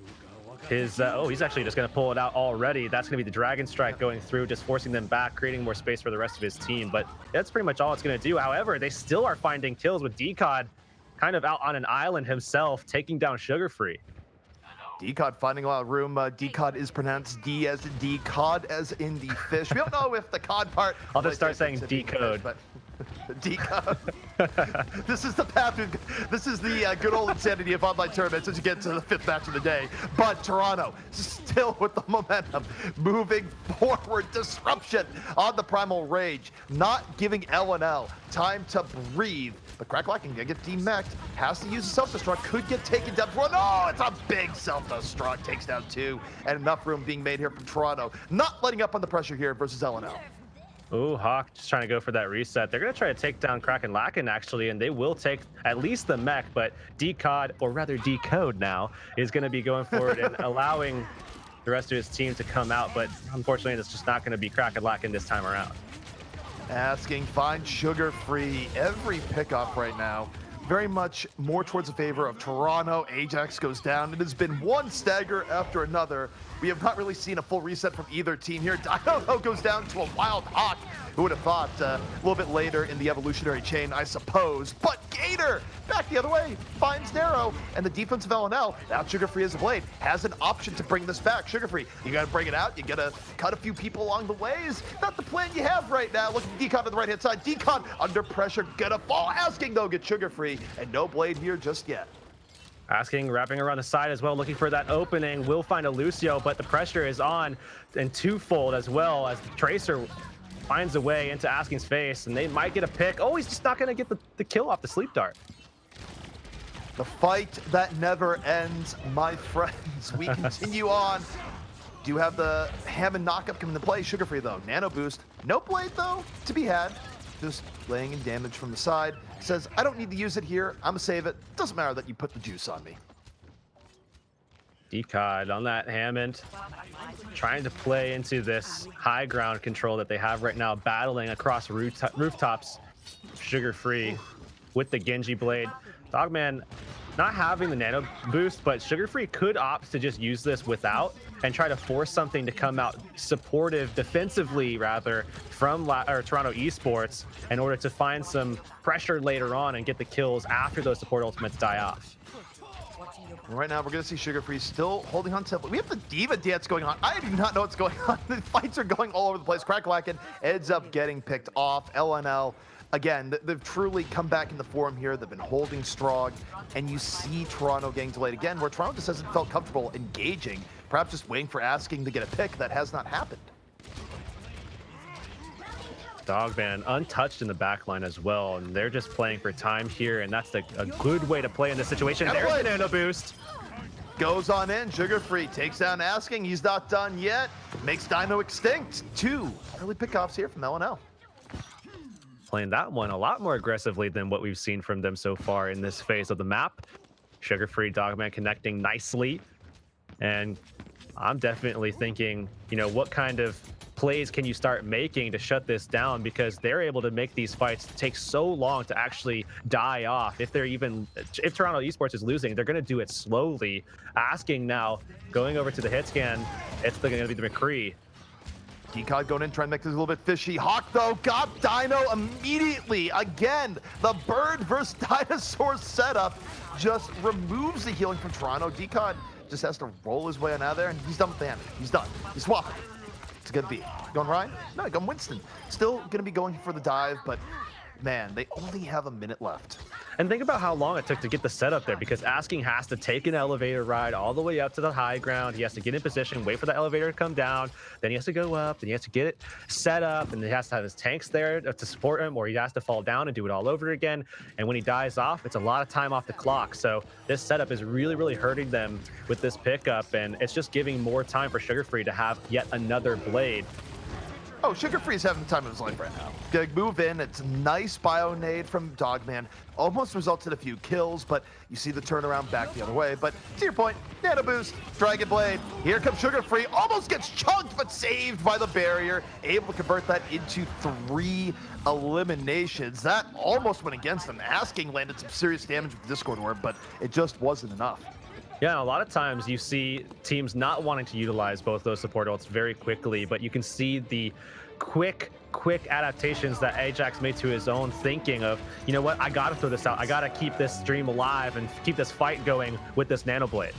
his he's actually just going to pull it out already. That's going to be the Dragon Strike going through, just forcing them back, creating more space for the rest of his team. But that's pretty much all it's going to do. However, they still are finding kills with DCOD kind of out on an island himself, taking down Sugar Free. DCOD finding a lot of room. DCOD is pronounced D as in D, cod as in the fish. We don't know if the cod part... I'll just start saying decode. But Decode. This is the path. This is the good old insanity of online tournaments as you get to the 5th match of the day. But Toronto still with the momentum, moving forward. Disruption on the Primal Rage, not giving L&L time to breathe. But Cracklock can get demeched, has to use a self-destruct, could get taken down. No, it's a big self-destruct, takes down 2, and enough room being made here from Toronto. Not letting up on the pressure here versus L&L. Ooh, Hawk just trying to go for that reset. They're going to try to take down Kraken Lacken, actually, and they will take at least the mech, but Decod, or rather Decode now, is going to be going forward and allowing the rest of his team to come out, but unfortunately, it's just not going to be Kraken Lacken this time around. Asking, find Sugar Free. Every pickoff right now, very much more towards the favor of Toronto. Ajax goes down. It has been one stagger after another. We have not really seen a full reset from either team here. Dino goes down to a Wild Hawk. Who would have thought a little bit later in the evolutionary chain, I suppose. But Gator, back the other way, finds Narrow, and the defense of L&L, now Sugar Free as a blade, has an option to bring this back. Sugar Free, you gotta bring it out, you gotta cut a few people along the way. Is not the plan you have right now. Look at Decon on the right-hand side. Decon under pressure, gonna fall. Asking though, get Sugar Free, and no blade here just yet. Asking, wrapping around the side as well, looking for that opening. Will find a Lucio, but the pressure is on, and twofold as well as the Tracer finds a way into Asking's face, and they might get a pick. Oh, he's just not going to get the kill off the sleep dart. The fight that never ends, my friends. We continue on. Do have the Hammond knockup come into play. Sugar Free though, nano boost. No blade though to be had. Just laying in damage from the side. Says, I don't need to use it here. I'm gonna save it. Doesn't matter that you put the juice on me. Decod on that Hammond, trying to play into this high ground control that they have right now, battling across rooftops. Sugar Free with the Genji blade. Dogman not having the nano boost, but Sugar Free could opt to just use this without and try to force something to come out supportive, defensively rather, from Toronto Esports in order to find some pressure later on and get the kills after those support ultimates die off. Right now, we're going to see Sugar Free still holding on tempo. We have the Diva dance going on. I do not know what's going on. The fights are going all over the place. Cracklocken ends up getting picked off. L&L, again, they've truly come back in the form here. They've been holding strong. And you see Toronto getting delayed again, where Toronto just hasn't felt comfortable engaging. Perhaps just waiting for Asking to get a pick. That has not happened. Dogman untouched in the backline as well, and they're just playing for time here, and that's a good way to play in this situation. There's the nano boost. Goes on in, Sugar Free takes down Asking. He's not done yet. Makes Dino extinct. 2 early pickoffs here from L&L. Playing that one a lot more aggressively than what we've seen from them so far in this phase of the map. Sugar Free, Dogman connecting nicely, and I'm definitely thinking, you know, what kind of plays can you start making to shut this down, because they're able to make these fights take so long to actually die off. If Toronto Esports is losing, they're going to do it slowly. Asking now, going over to the hit scan, it's going to be the McCree. Decod going in, trying to make this a little bit fishy. Hawk, though, got Dino immediately. Again, the bird versus dinosaur setup just removes the healing from Toronto. Decod just has to roll his way on out of there, and he's done with the hand. He's done. He's swapping. It's going to be going Ryan? No, going Winston. Still going to be going for the dive, but man, they only have a minute left. And think about how long it took to get the setup there, because Asking has to take an elevator ride all the way up to the high ground. He has to get in position, wait for the elevator to come down, then he has to go up, then he has to get it set up, and he has to have his tanks there to support him, or he has to fall down and do it all over again. And when he dies off, it's a lot of time off the clock. So this setup is really, really hurting them with this pickup, and it's just giving more time for Sugar Free to have yet another blade. Oh, Sugar Free is having the time of his life right now. Gonna move in. It's a nice bio nade from Dogman. Almost results in a few kills, but you see the turnaround back the other way. But to your point, nano boost, Dragon Blade. Here comes Sugar Free. Almost gets chunked, but saved by the barrier. Able to convert that into 3 eliminations. That almost went against them. Asking landed some serious damage with the Discord Orb, but it just wasn't enough. Yeah, a lot of times you see teams not wanting to utilize both those support ults very quickly, but you can see the quick adaptations that Ajax made to his own thinking of, you know what, I gotta throw this out. I gotta keep this stream alive and keep this fight going with this nano blade.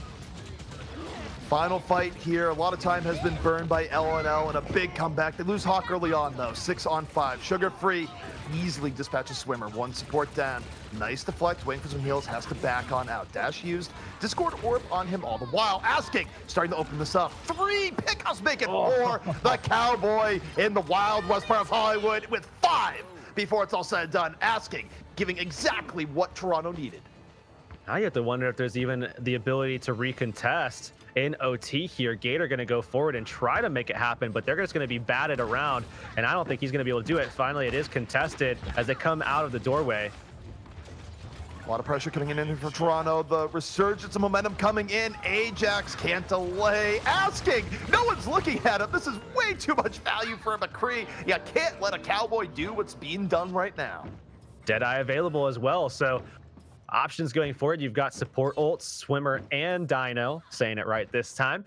Final fight here. A lot of time has been burned by L&L in a big comeback. They lose Hawk early on, though. 6 on 5. Sugar Free easily dispatches Swimmer. 1 support down. Nice deflect. Waiting for some heals. Has to back on out. Dash used. Discord Orb on him all the while. Asking. Starting to open this up. 3 pickups make it 4. The Cowboy in the Wild West part of Hollywood with 5 before it's all said and done. Asking. Giving exactly what Toronto needed. Now you have to wonder if there's even the ability to recontest in OT here. Gator going to go forward and try to make it happen, but they're just going to be batted around, and I don't think he's going to be able to do it. Finally, it is contested as they come out of the doorway. A lot of pressure coming in for Toronto. The resurgence of momentum coming in. Ajax can't delay. Asking. No one's looking at him. This is way too much value for a McCree. You can't let a Cowboy do what's being done right now. Deadeye available as well, so options going forward. You've got support ults, Swimmer, and Dino, saying it right this time.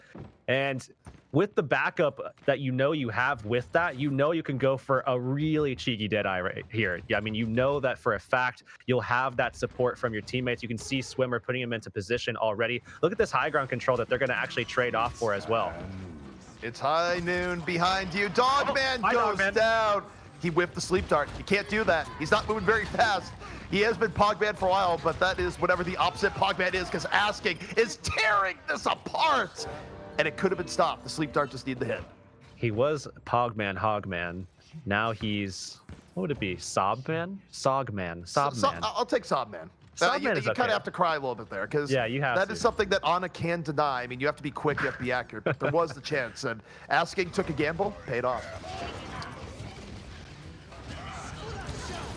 And with the backup that you have with that, you can go for a really cheeky Deadeye right here. Yeah, I mean, you know that for a fact you'll have that support from your teammates. You can see Swimmer putting him into position already. Look at this high ground control that they're going to actually trade off for as well. It's high noon behind you. Dogman goes down. He whiffed the sleep dart. You can't do that. He's not moving very fast. He has been Pogman for a while, but that is whatever the opposite Pogman is, because Asking is tearing this apart. And it could have been stopped. The sleep dart just needed the hit. He was Pogman, Hogman. Now he's, what would it be? Sobman? Sogman. Sobman. I'll take Sobman. You is kind of okay. have to cry a little bit there, because that is something that Ana can deny. I mean, you have to be quick, you have to be accurate, but there was the chance. And Asking took a gamble, paid off.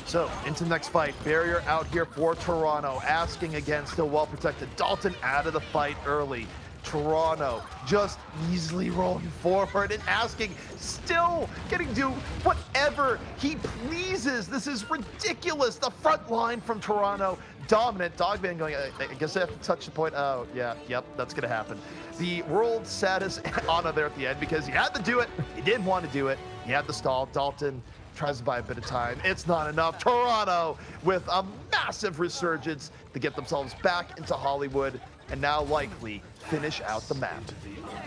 So, into the next fight. Barrier out here for Toronto. Asking again, still well protected. Dalton out of the fight early. Toronto just easily rolling forward, and Asking still getting to do whatever he pleases. This is ridiculous. The front line from Toronto. Dominant. Dogman going, I guess I have to touch the point. Oh, yeah, yep, that's going to happen. The world's saddest Ana there at the end, because he had to do it. He didn't want to do it. He had the stall. Dalton tries to buy a bit of time. It's not enough. Toronto with a massive resurgence to get themselves back into Hollywood and now likely finish out the map.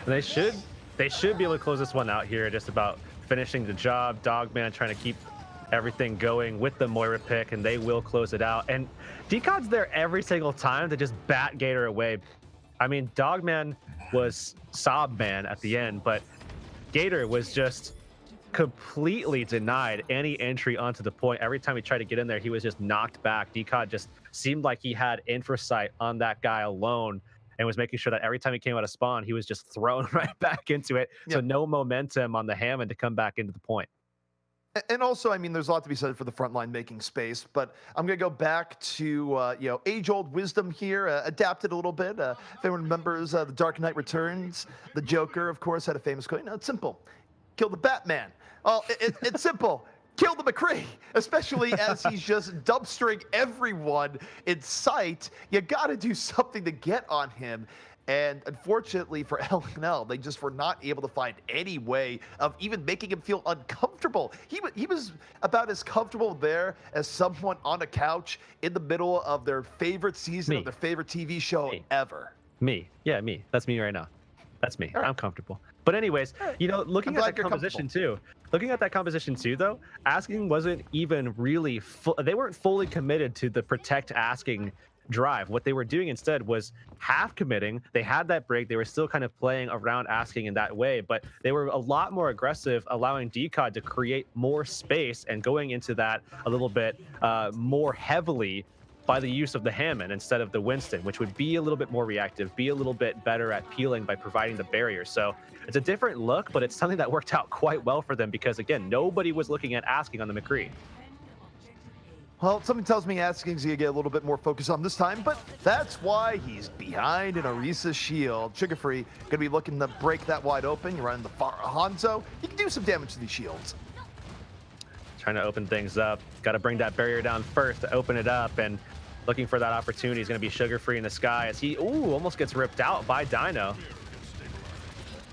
They should be able to close this one out here, just about finishing the job. Dogman trying to keep everything going with the Moira pick, and they will close it out. And Decod's there every single time to just bat Gator away. I mean, Dogman was Sobman at the end, but Gator was just completely denied any entry onto the point. Every time he tried to get in there, he was just knocked back. Decod just seemed like he had infrasight on that guy alone and was making sure that every time he came out of spawn, he was just thrown right back into it. Yep. So no momentum on the Hammond to come back into the point. And also, I mean, there's a lot to be said for the front line making space, but I'm going to go back to, age-old wisdom here, adapted a little bit. If anyone remembers The Dark Knight Returns, the Joker, of course, had a famous quote. No, it's simple. Kill the Batman. Well, it's simple. Kill the McCree, especially as he's just dumpstering everyone in sight. You got to do something to get on him. And unfortunately for L&L, they just were not able to find any way of even making him feel uncomfortable. He was about as comfortable there as someone on a couch in the middle of their favorite season of their favorite TV show ever. Me. Yeah, me. That's me right now. That's me. Right. I'm comfortable. But anyways, looking at that composition too, though, Asking wasn't even really they weren't fully committed to the protect Asking drive. What they were doing instead was half committing. They had that break. They were still kind of playing around Asking in that way, but they were a lot more aggressive, allowing Decod to create more space and going into that a little bit more heavily by the use of the Hammond instead of the Winston, which would be a little bit more reactive, be a little bit better at peeling by providing the barrier. So it's a different look, but it's something that worked out quite well for them because, again, nobody was looking at Asking on the McCree. Well, something tells me Asking's going to get a little bit more focus on this time, but that's why he's behind an Orisa shield. Sugar Free going to be looking to break that wide open. You're running the Hanzo. You can do some damage to these shields. Trying to open things up. Got to bring that barrier down first to open it up, and looking for that opportunity is going to be Sugar Free in the sky as he almost gets ripped out by Dino.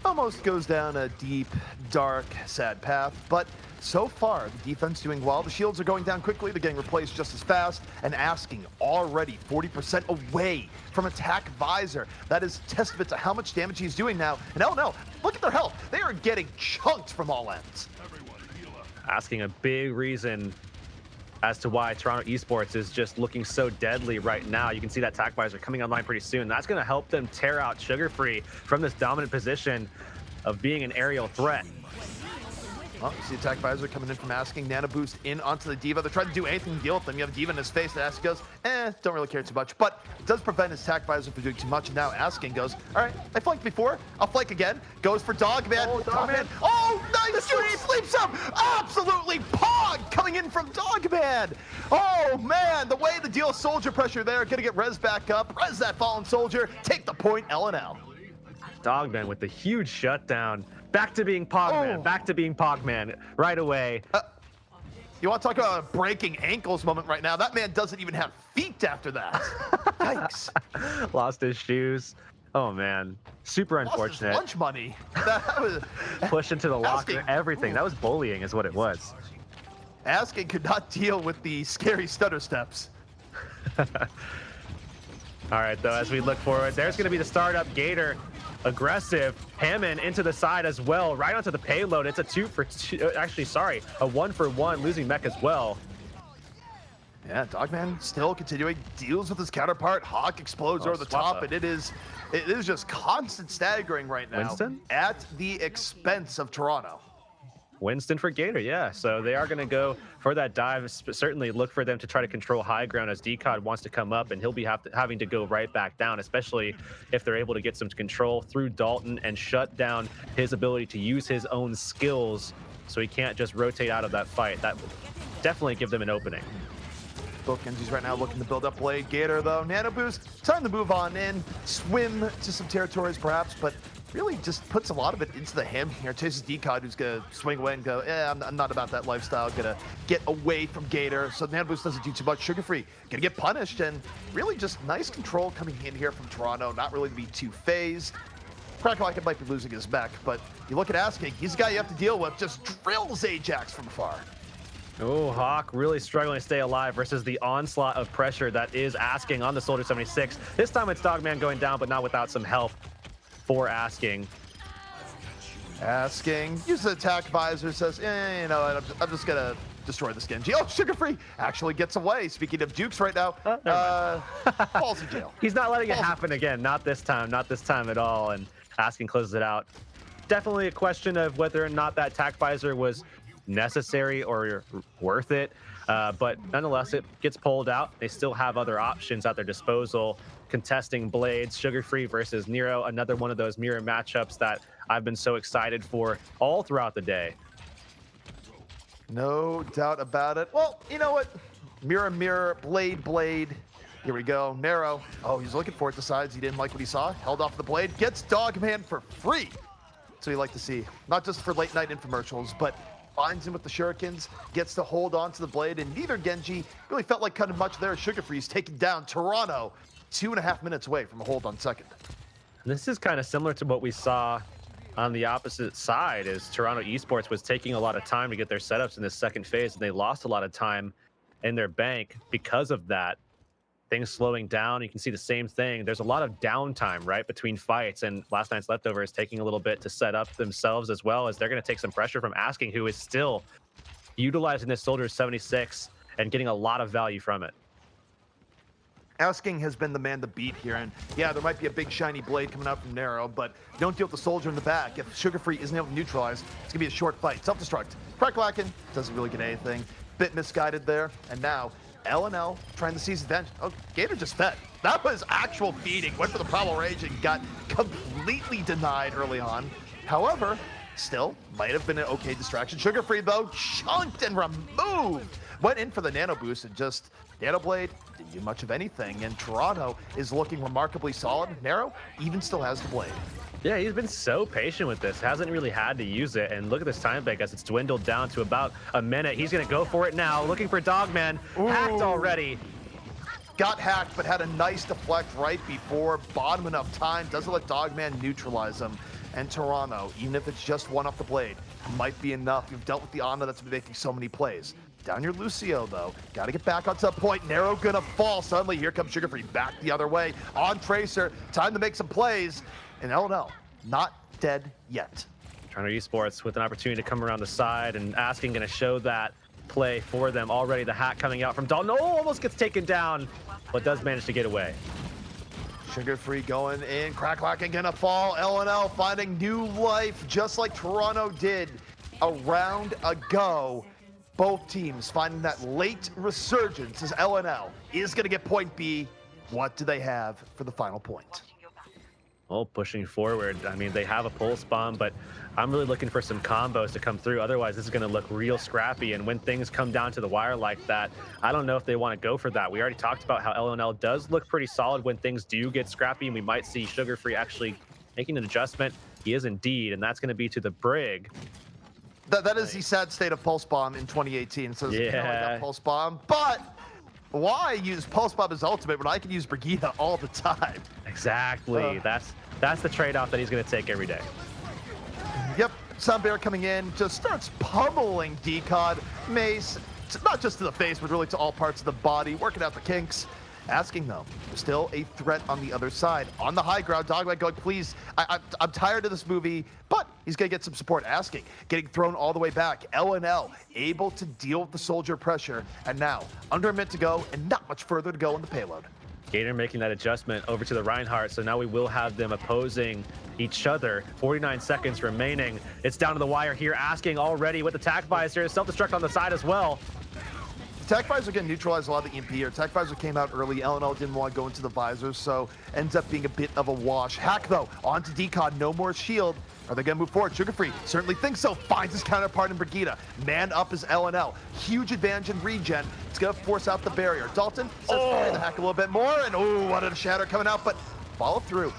almost goes down a deep, dark, sad path, but so far, the defense doing well. The shields are going down quickly. They're getting replaced just as fast, and Asking already 40% away from attack visor. That is testament to how much damage he's doing now. And oh no, look at their health. They are getting chunked from all ends. Asking a big reason as to why Toronto Esports is just looking so deadly right now. You can see that attack visor coming online pretty soon. That's going to help them tear out Sugar Free from this dominant position of being an aerial threat. Well, you see attack visor coming in from Asking. Nano boost in onto the D.Va. They're trying to do anything to deal with them. You have D.Va in his face, and Asking goes, don't really care too much. But it does prevent his attack visor from doing too much. And now Asking goes, all right, I flanked before. I'll flank again. Goes for Dogman. Oh, Dogman. Oh, nice shoot. Sleeps him. Absolutely pog coming in from Dogman. Oh, man. The way to deal with soldier pressure there. Going to get res back up. Res that fallen soldier. Take the point, LNL. Dogman with the huge shutdown. Back to being Pogman. Back to being Pogman right away. You want to talk about a breaking ankles moment right now? That man doesn't even have feet after that. Yikes. Lost his shoes. Oh, man. Super unfortunate. Lost his lunch money. That was... Pushed into the locker. Asking, everything. That was bullying is what it was. Asking could not deal with the scary stutter steps. All right, though, as we look forward, there's going to be the startup. Gator aggressive. Hammond into the side as well, right onto the payload. It's a 2-for-2. Actually, sorry, a 1-for-1, losing mech as well. Yeah, Dogman still continuing, deals with his counterpart. Hawk explodes over the top, and it is just constant staggering right now. Winston? At the expense of Toronto. Winston for Gator, yeah. So they are going to go for that dive. Certainly look for them to try to control high ground as DCOD wants to come up, and he'll be having to go right back down, especially if they're able to get some control through Dalton and shut down his ability to use his own skills so he can't just rotate out of that fight. That would definitely give them an opening. Both Genji's right now looking to build up Blade. Gator, though, Nano Boost, time to move on in, swim to some territories perhaps, but really just puts a lot of it into the ham here. Chases DCOD, who's going to swing away and go, I'm not about that lifestyle. Going to get away from Gator. So Nano Boost doesn't do too much. Sugar Free going to get punished, and really just nice control coming in here from Toronto. Not really to be too phased. Cracklocket might be losing his mech, but you look at Asking, he's the guy you have to deal with. Just drills Ajax from afar. Oh, Hawk really struggling to stay alive versus the onslaught of pressure that is Asking on the Soldier 76. This time it's Dogman going down, but not without some help for Asking. Asking, uses the attack visor, says, you know, I'm just going to destroy this Genji. Oh, Sugar Free actually gets away. Speaking of Dukes right now, falls in jail. He's not letting it happen again. Not this time at all. And Asking closes it out. Definitely a question of whether or not that attack visor was necessary or worth it. But nonetheless, it gets pulled out. They still have other options at their disposal. Contesting Blades, Sugar Free versus Nero, another one of those mirror matchups that I've been so excited for all throughout the day. No doubt about it. Well, you know what? Mirror, mirror, blade, blade. Here we go. Nero. Oh, he's looking for it. Decides he didn't like what he saw. Held off the blade. Gets Dogman for free. So you like to see. Not just for late night infomercials, but finds him with the shurikens. Gets to hold on to the blade. And neither Genji really felt like cutting much there. Sugar Free's taking down Toronto. 2.5 minutes away from a hold on second. This is kind of similar to what we saw on the opposite side, as Toronto Esports was taking a lot of time to get their setups in this second phase, and they lost a lot of time in their bank because of that. Things slowing down. You can see the same thing. There's a lot of downtime, right, between fights, and last night's leftovers taking a little bit to set up themselves, as well as they're going to take some pressure from Asking, who is still utilizing this Soldier 76 and getting a lot of value from it. Asking has been the man to beat here, and yeah, there might be a big shiny blade coming out from Nero, but don't deal with the soldier in the back. If Sugar Free isn't able to neutralize, it's gonna be a short fight. Self-destruct. Cracklocken doesn't really get anything. Bit misguided there, and now LNL trying to seize advantage. Oh, Gator just fed. That was actual feeding. Went for the Primal Rage and got completely denied early on. However, still might have been an okay distraction. Sugar Free though, chunked and removed. Went in for the Nano Boost and just Nano Blade didn't do much of anything. And Toronto is looking remarkably solid. Nero even still has the blade. Yeah, he's been so patient with this. Hasn't really had to use it. And look at this time bank as it's dwindled down to about a minute. He's going to go for it now. Looking for Dogman. Hacked already. Got hacked, but had a nice deflect right before. Bottom enough time. Doesn't let Dogman neutralize him. and Toronto, even if it's just one off the blade, might be enough. You've dealt with the Ana that's been making so many plays. Down your Lucio, though. Got to get back onto the point. Narrow gonna fall. Suddenly, here comes Sugar Free back the other way. On Tracer. Time to make some plays. And LNL, not dead yet. Toronto Esports with an opportunity to come around the side, and Asking going to show that play for them already. The hack coming out from Dalton. Oh, almost gets taken down, but does manage to get away. Sugar Free going in. Cracklacking gonna fall. LNL finding new life, just like Toronto did a round ago. Both teams finding that late resurgence as LNL is going to get point B. What do they have for the final point? Well, pushing forward. I mean, they have a pulse bomb, but I'm really looking for some combos to come through. Otherwise, this is going to look real scrappy. And when things come down to the wire like that, I don't know if they want to go for that. We already talked about how LNL does look pretty solid when things do get scrappy, and we might see Sugar Free actually making an adjustment. He is indeed, and that's going to be to the Brig. That is the sad state of Pulse Bomb in 2018. So yeah, Pulse Bomb, but why use Pulse Bomb as ultimate when I can use Brigida all the time? Exactly. That's the trade-off that he's going to take every day. Yep. Sunbear coming in, just starts pummeling Decod. Mace, not just to the face, but really to all parts of the body, working out the kinks. Asking, though, still a threat on the other side. On the high ground, Dogleg going, please, I'm tired of this movie, but he's going to get some support. Asking, getting thrown all the way back. LNL able to deal with the soldier pressure. And now, under a minute to go, and not much further to go on the payload. Gator making that adjustment over to the Reinhardt, so now we will have them opposing each other. 49 seconds remaining. It's down to the wire here. Asking already with the Tac Visor. Self-destruct on the side as well. Tac Visor can neutralize a lot of the EMP here. Tac Visor came out early. LNL didn't want to go into the visor, so ends up being a bit of a wash. Hack, though, onto Decod. No more shield. Are they going to move forward? Sugar Free certainly thinks so. Finds his counterpart in Brigida. Man up is LNL. Huge advantage in regen. It's going to force out the barrier. Dalton says, the hack a little bit more, and what a shatter coming out, but follow through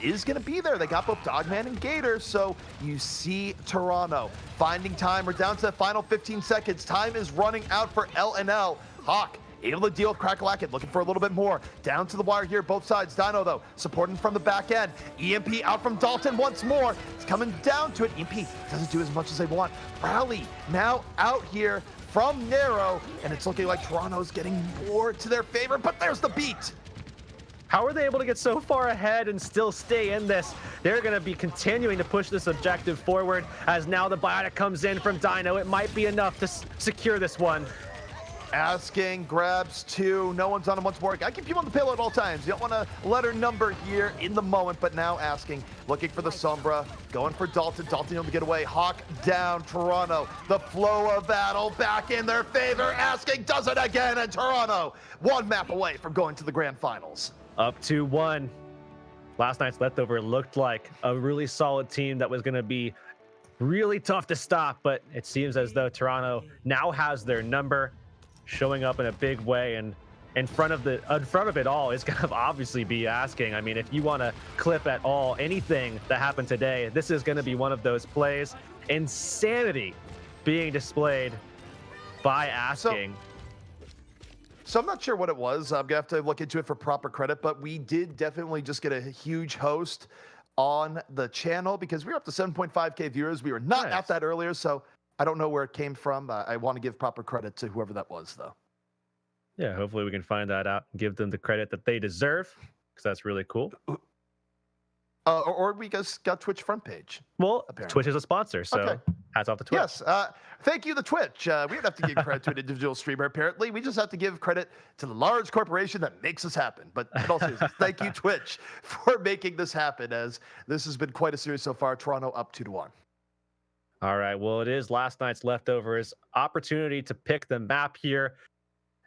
is going to be there. They got both Dogman and Gator, so you see Toronto finding time. We're down to the final 15 seconds. Time is running out for LNL. Hawk able to deal with Crackalacket, looking for a little bit more. Down to the wire here, both sides. Dino, though, supporting from the back end. EMP out from Dalton once more. It's coming down to it. EMP doesn't do as much as they want. Rally now out here from Narrow, and it's looking like Toronto's getting more to their favor, but there's the beat. How are they able to get so far ahead and still stay in this? They're going to be continuing to push this objective forward as now the biotic comes in from Dino. It might be enough to secure this one. Asking, grabs two. No one's on him once more. I keep you on the payload at all times. You don't want to let her number here in the moment, but now Asking, looking for the Sombra, going for Dalton. Dalton able to get away. Hawk down. Toronto, the flow of battle back in their favor. Asking does it again, and Toronto one map away from going to the grand finals. Up 2-1. Last night's leftover looked like a really solid team that was going to be really tough to stop, but it seems as though Toronto now has their number, showing up in a big way, and in front of it all is going to obviously be Asking. I mean, if you want to clip at all anything that happened today, this is going to be one of those plays. Insanity being displayed by Asking. So I'm not sure what it was. I'm gonna have to look into it for proper credit, but we did definitely just get a huge host on the channel because we were up to 7.5K viewers. We were not at that earlier, so I don't know where it came from. I want to give proper credit to whoever that was, though. Yeah, hopefully we can find that out and give them the credit that they deserve, because that's really cool. Or we just got Twitch front page. Well, apparently. Twitch is a sponsor, so hats off to Twitch. Yes, thank you to Twitch. We don't have to give credit to an individual streamer, apparently. We just have to give credit to the large corporation that makes this happen. But also, thank you, Twitch, for making this happen, as this has been quite a series so far. Toronto up 2-1. All right, well, it is last night's leftovers. Opportunity to pick the map here.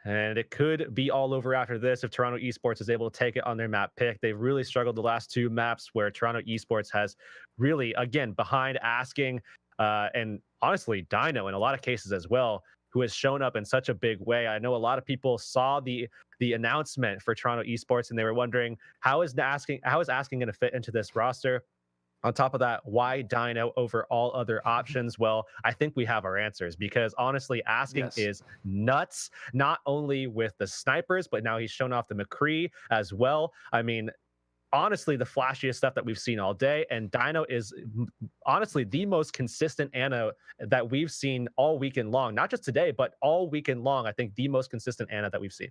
And it could be all over after this if Toronto Esports is able to take it on their map pick. They've really struggled the last two maps where Toronto Esports has really, again, behind Asking and honestly Dino in a lot of cases as well, who has shown up in such a big way. I know a lot of people saw the announcement for Toronto Esports and they were wondering, how is Asking going to fit into this roster? On top of that, why Dino over all other options? Well, I think we have our answers because honestly, Asking is nuts, not only with the snipers, but now he's shown off the McCree as well. I mean, honestly the flashiest stuff that we've seen all day. And Dino is honestly the most consistent Ana that we've seen all weekend long. Not just today, but all weekend long. I think the most consistent Ana that we've seen.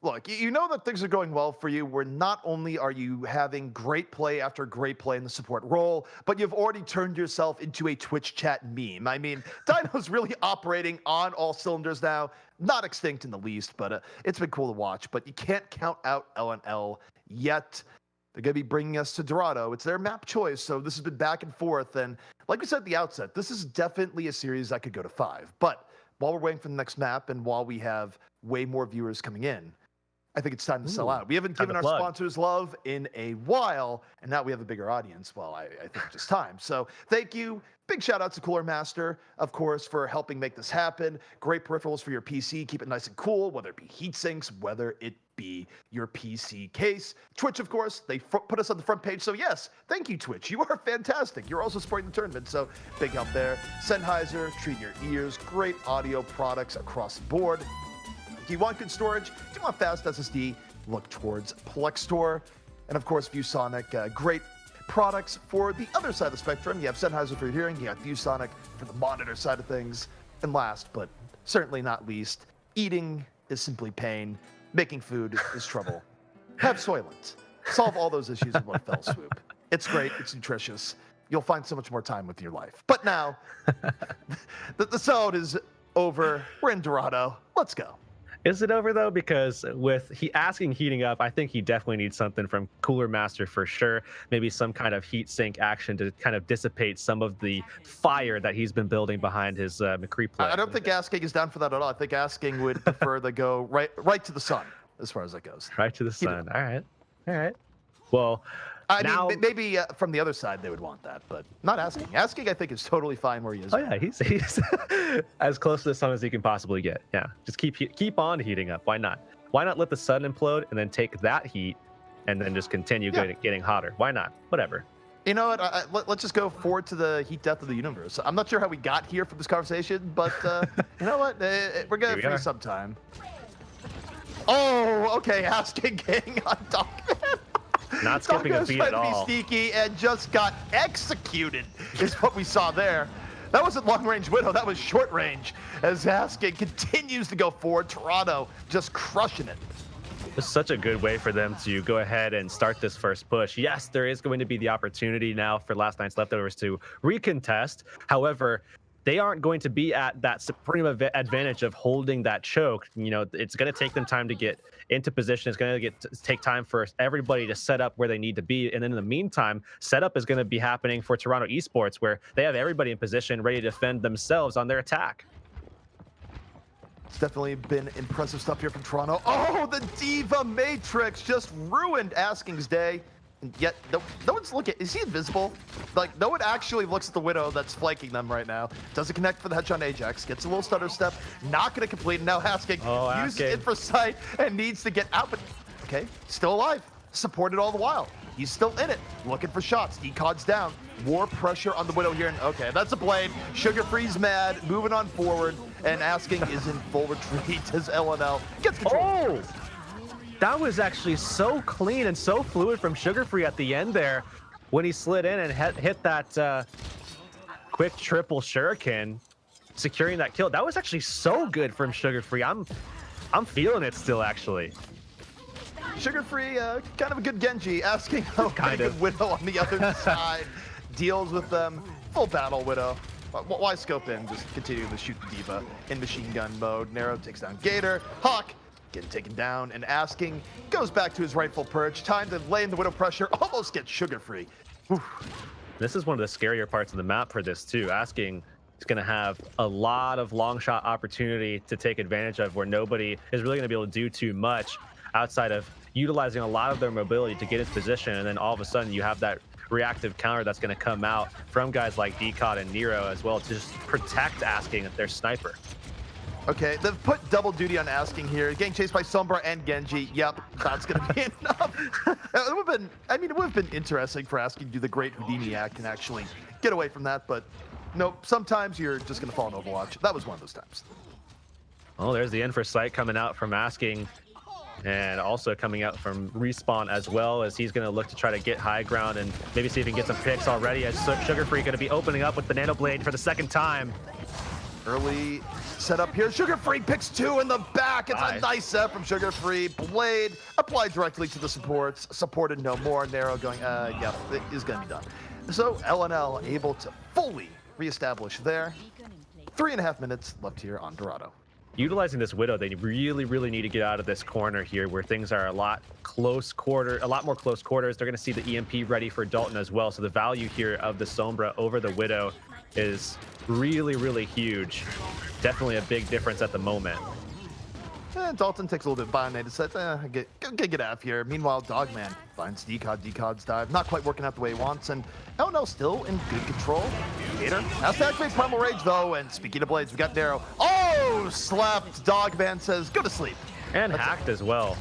Look, you know that things are going well for you, where not only are you having great play after great play in the support role, but you've already turned yourself into a Twitch chat meme. I mean, Dino's really operating on all cylinders now. Not extinct in the least, but it's been cool to watch. But you can't count out LNL yet. They're going to be bringing us to Dorado. It's their map choice, so this has been back and forth. And like we said at the outset, this is definitely a series that could go to 5. But while we're waiting for the next map and while we have way more viewers coming in, I think it's time to sell out. We haven't given our sponsors love in a while, and now we have a bigger audience. Well, I think it's just time. So thank you. Big shout out to Cooler Master, of course, for helping make this happen. Great peripherals for your PC. Keep it nice and cool, whether it be heat sinks, whether it be your PC case. Twitch, of course, they put us on the front page. So yes, thank you, Twitch. You are fantastic. You're also supporting the tournament, so big help there. Sennheiser, treat your ears. Great audio products across the board. Do you want good storage? Do you want fast SSD? Look towards Plex Store. And of course, ViewSonic, great products for the other side of the spectrum. You have Sennheiser for your hearing, you got ViewSonic for the monitor side of things. And last, but certainly not least, eating is simply pain. Making food is trouble. Have Soylent. Solve all those issues in one fell swoop. It's great, it's nutritious. You'll find so much more time with your life. But now, the zone is over. We're in Dorado. Let's go. Is it over though? Because with asking heating up, I think he definitely needs something from Cooler Master for sure. Maybe some kind of heat sink action to kind of dissipate some of the fire that he's been building behind his McCree play. I don't think Asking is down for that at all. I think Asking would prefer to go right to the sun as far as that goes. Right to the sun. All right. Well, I mean, maybe from the other side they would want that, but not Asking. Asking, I think, is totally fine where he is. Oh yeah, he's as close to the sun as he can possibly get. Yeah, just keep on heating up. Why not? Why not let the sun implode and then take that heat and then just continue getting hotter? Why not? Whatever. You know what? Let's just go forward to the heat death of the universe. I'm not sure how we got here for this conversation, but you know what? We're gonna free some time. Oh, okay. Asking getting on top. Not skipping a beat at all. Be sneaky and just got executed is what we saw there. That wasn't long-range Widow, that was short-range. As Asking continues to go forward, Toronto just crushing it. It's such a good way for them to go ahead and start this first push. Yes, there is going to be the opportunity now for last night's leftovers to recontest. However, they aren't going to be at that supreme advantage of holding that choke. You know, it's going to take them time to get into position. It's going to take time for everybody to set up where they need to be. And then in the meantime, setup is going to be happening for Toronto Esports, where they have everybody in position ready to defend themselves on their attack. It's definitely been impressive stuff here from Toronto. Oh, the Diva Matrix just ruined Asking's day. And yet, no one's looking. Is he invisible? Like, no one actually looks at the Widow that's flanking them right now. Doesn't connect for the headshot on Ajax. Gets a little stutter step. Not going to complete. And now Asking uses it for sight and needs to get out. But, okay, still alive. Supported all the while. He's still in it. Looking for shots. Decod's down. More pressure on the Widow here. And, okay, that's a blade. Sugar Free's mad. Moving on forward. And Asking is in full retreat as LNL gets control. Oh! That was actually so clean and so fluid from Sugar Free at the end there when he slid in and hit that quick triple shuriken, securing that kill. That was actually so good from Sugar Free. I'm feeling it still, actually. Sugar Free, kind of a good Genji. Asking how kind of Widow on the other side deals with them. Full battle Widow. Why scope in? Just continue to shoot the Diva in machine gun mode. Narrow takes down Gator. Hawk getting taken down, and Asking goes back to his rightful perch. Time to lay in the Widow pressure. Almost gets Sugar Free. Whew. This is one of the scarier parts of the map for this too. Asking is going to have a lot of long shot opportunity to take advantage of, where nobody is really going to be able to do too much outside of utilizing a lot of their mobility to get into position. And then all of a sudden you have that reactive counter that's going to come out from guys like Decod and Nero as well to just protect Asking their sniper. Okay, they've put double duty on Asking here. Getting chased by Sombra and Genji. Yep, that's going to be enough. It would have been interesting for Asking to do the great Houdini act and actually get away from that, but nope, sometimes you're just going to fall in Overwatch. That was one of those times. Oh, there's the infra sight coming out from Asking. And also coming out from Respawn as well, as he's going to look to try to get high ground and maybe see if he can get some picks already, as Sugar Free going to be opening up with the Nano Blade for the second time. Early setup here. Sugar Free picks 2 in the back. It's a nice set from Sugar Free. Blade applied directly to the supports. Supported no more. Narrow going, yeah, it is going to be done. So LNL able to fully reestablish there. 3.5 minutes left here on Dorado. Utilizing this Widow, they really need to get out of this corner here where things are a lot more close quarters. They're going to see the EMP ready for Dalton as well. So the value here of the Sombra over the Widow is really huge. Definitely a big difference at the moment. And Dalton takes a little bit of Bionade and says, get out of here. Meanwhile, Dogman finds Decod. Decod's dive not quite working out the way he wants, and LNL still in good control. Gator has to activate Primal Rage, though, and speaking of blades, we got Narrow. Oh, slapped. Dogman says, go to sleep. And hacked as well.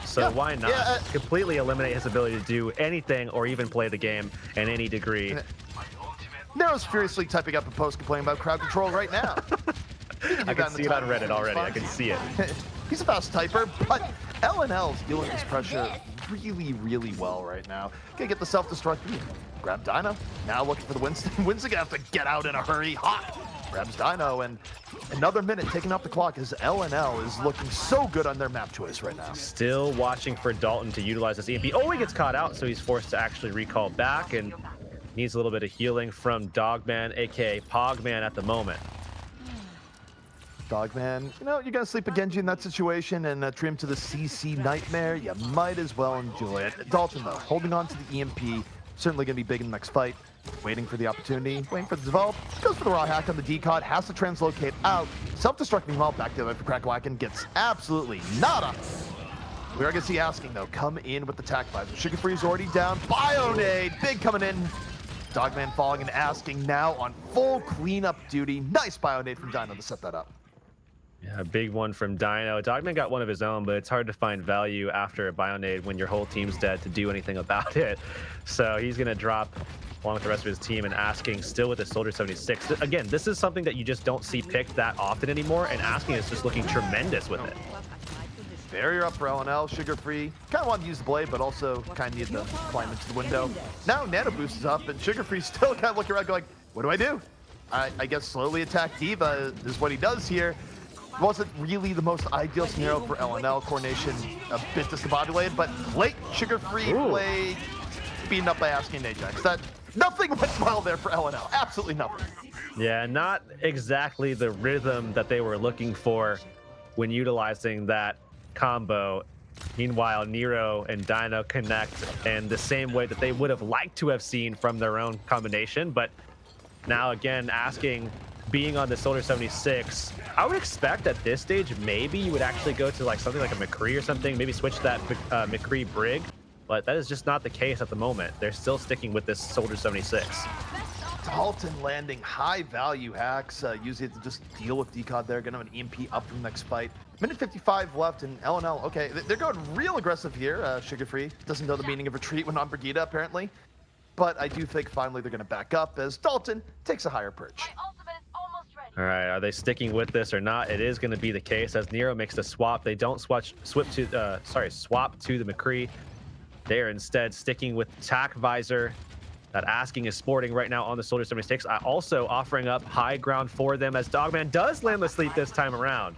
So yeah, why not completely eliminate his ability to do anything or even play the game in any degree. Narrow's furiously typing up a post complaining about crowd control right now. I can see it on Reddit already. I can see it. He's a fast typer, but LNL's dealing with this pressure really well right now. Gonna get the self-destruct. Grab Dino. Now looking for the Winston. Winston gonna have to get out in a hurry. Hot. Grabs Dino, and another minute taking off the clock as LNL is looking so good on their map choice right now. Still watching for Dalton to utilize this EMP. Oh, he gets caught out, so he's forced to actually recall back and needs a little bit of healing from Dogman, aka Pogman at the moment. Dogman, you know, you're going to sleep a Genji in that situation and treat him to the CC Nightmare. You might as well enjoy it. Dalton, though, holding on to the EMP. Certainly going to be big in the next fight. Waiting for the opportunity, waiting for the develop. Goes for the raw hack on the Decod, has to translocate out. Self-destruct meanwhile, back to the for Crackwacken, gets absolutely nada. We are going to see Asking, though, come in with the tac visor. Sugar Free is already down. Bionade, big coming in. Dogman falling and Asking now on full cleanup duty. Nice Bionade from Dino to set that up. Yeah, a big one from Dino. Dogman got one of his own, but it's hard to find value after a Bionade when your whole team's dead to do anything about it. So he's going to drop along with the rest of his team, and Asking still with the Soldier 76. Again, this is something that you just don't see picked that often anymore, and Asking is just looking tremendous with it. Barrier up for LNL, Sugar Free. Kind of wanted to use the blade, but also kind of need to climb into the window. Now Nano Boost is up, and Sugar Free still kind of looking around going, what do I do? I guess slowly attack D.Va is what he does here. Wasn't really the most ideal scenario for LNL. Coordination a bit discombobulated, but late Sugar Free play beaten up by Asking and Ajax. Nothing went well there for LNL. Absolutely nothing. Yeah, not exactly the rhythm that they were looking for when utilizing that combo. Meanwhile, Nero and Dino connect in the same way that they would have liked to have seen from their own combination. But now again, Asking being on the Soldier 76, I would expect at this stage maybe you would actually go to like something like a McCree or something, maybe switch that McCree Brig, but that is just not the case at the moment. They're still sticking with this Soldier 76. Dalton landing high value hacks, using it to just deal with Decod there, gonna have an EMP up from the next fight. Minute 55 left, and LNL, okay, they're going real aggressive here. Sugar Free doesn't know the meaning of retreat when on Brigida, apparently. But I do think finally they're gonna back up as Dalton takes a higher perch. All right, are they sticking with this or not? It is going to be the case as Nero makes the swap. They don't swap to the McCree. They are instead sticking with Tac Visor that Asking is sporting right now on the Soldier 76. Also offering up high ground for them as Dogman does land the sleep this time around.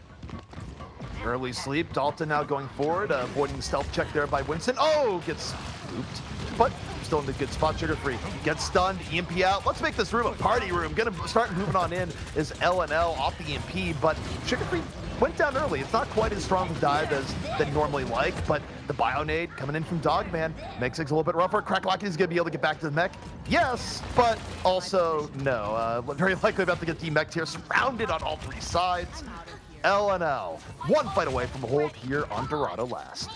Early sleep. Dalton now going forward, avoiding the stealth check there by Winston. Oh, gets looped, but still in the good spot. Sugar Free gets stunned, EMP out. Let's make this room a party room. Gonna start moving on in is LNL off the EMP, but Sugar Free went down early. It's not quite as strong a dive as they normally like, but the Bionade coming in from Dogman makes things a little bit rougher. Cracklock is gonna be able to get back to the mech. Yes, but also no. Very likely about to get demeched here, surrounded on all three sides. LNL, one fight away from a hold here on Dorado last.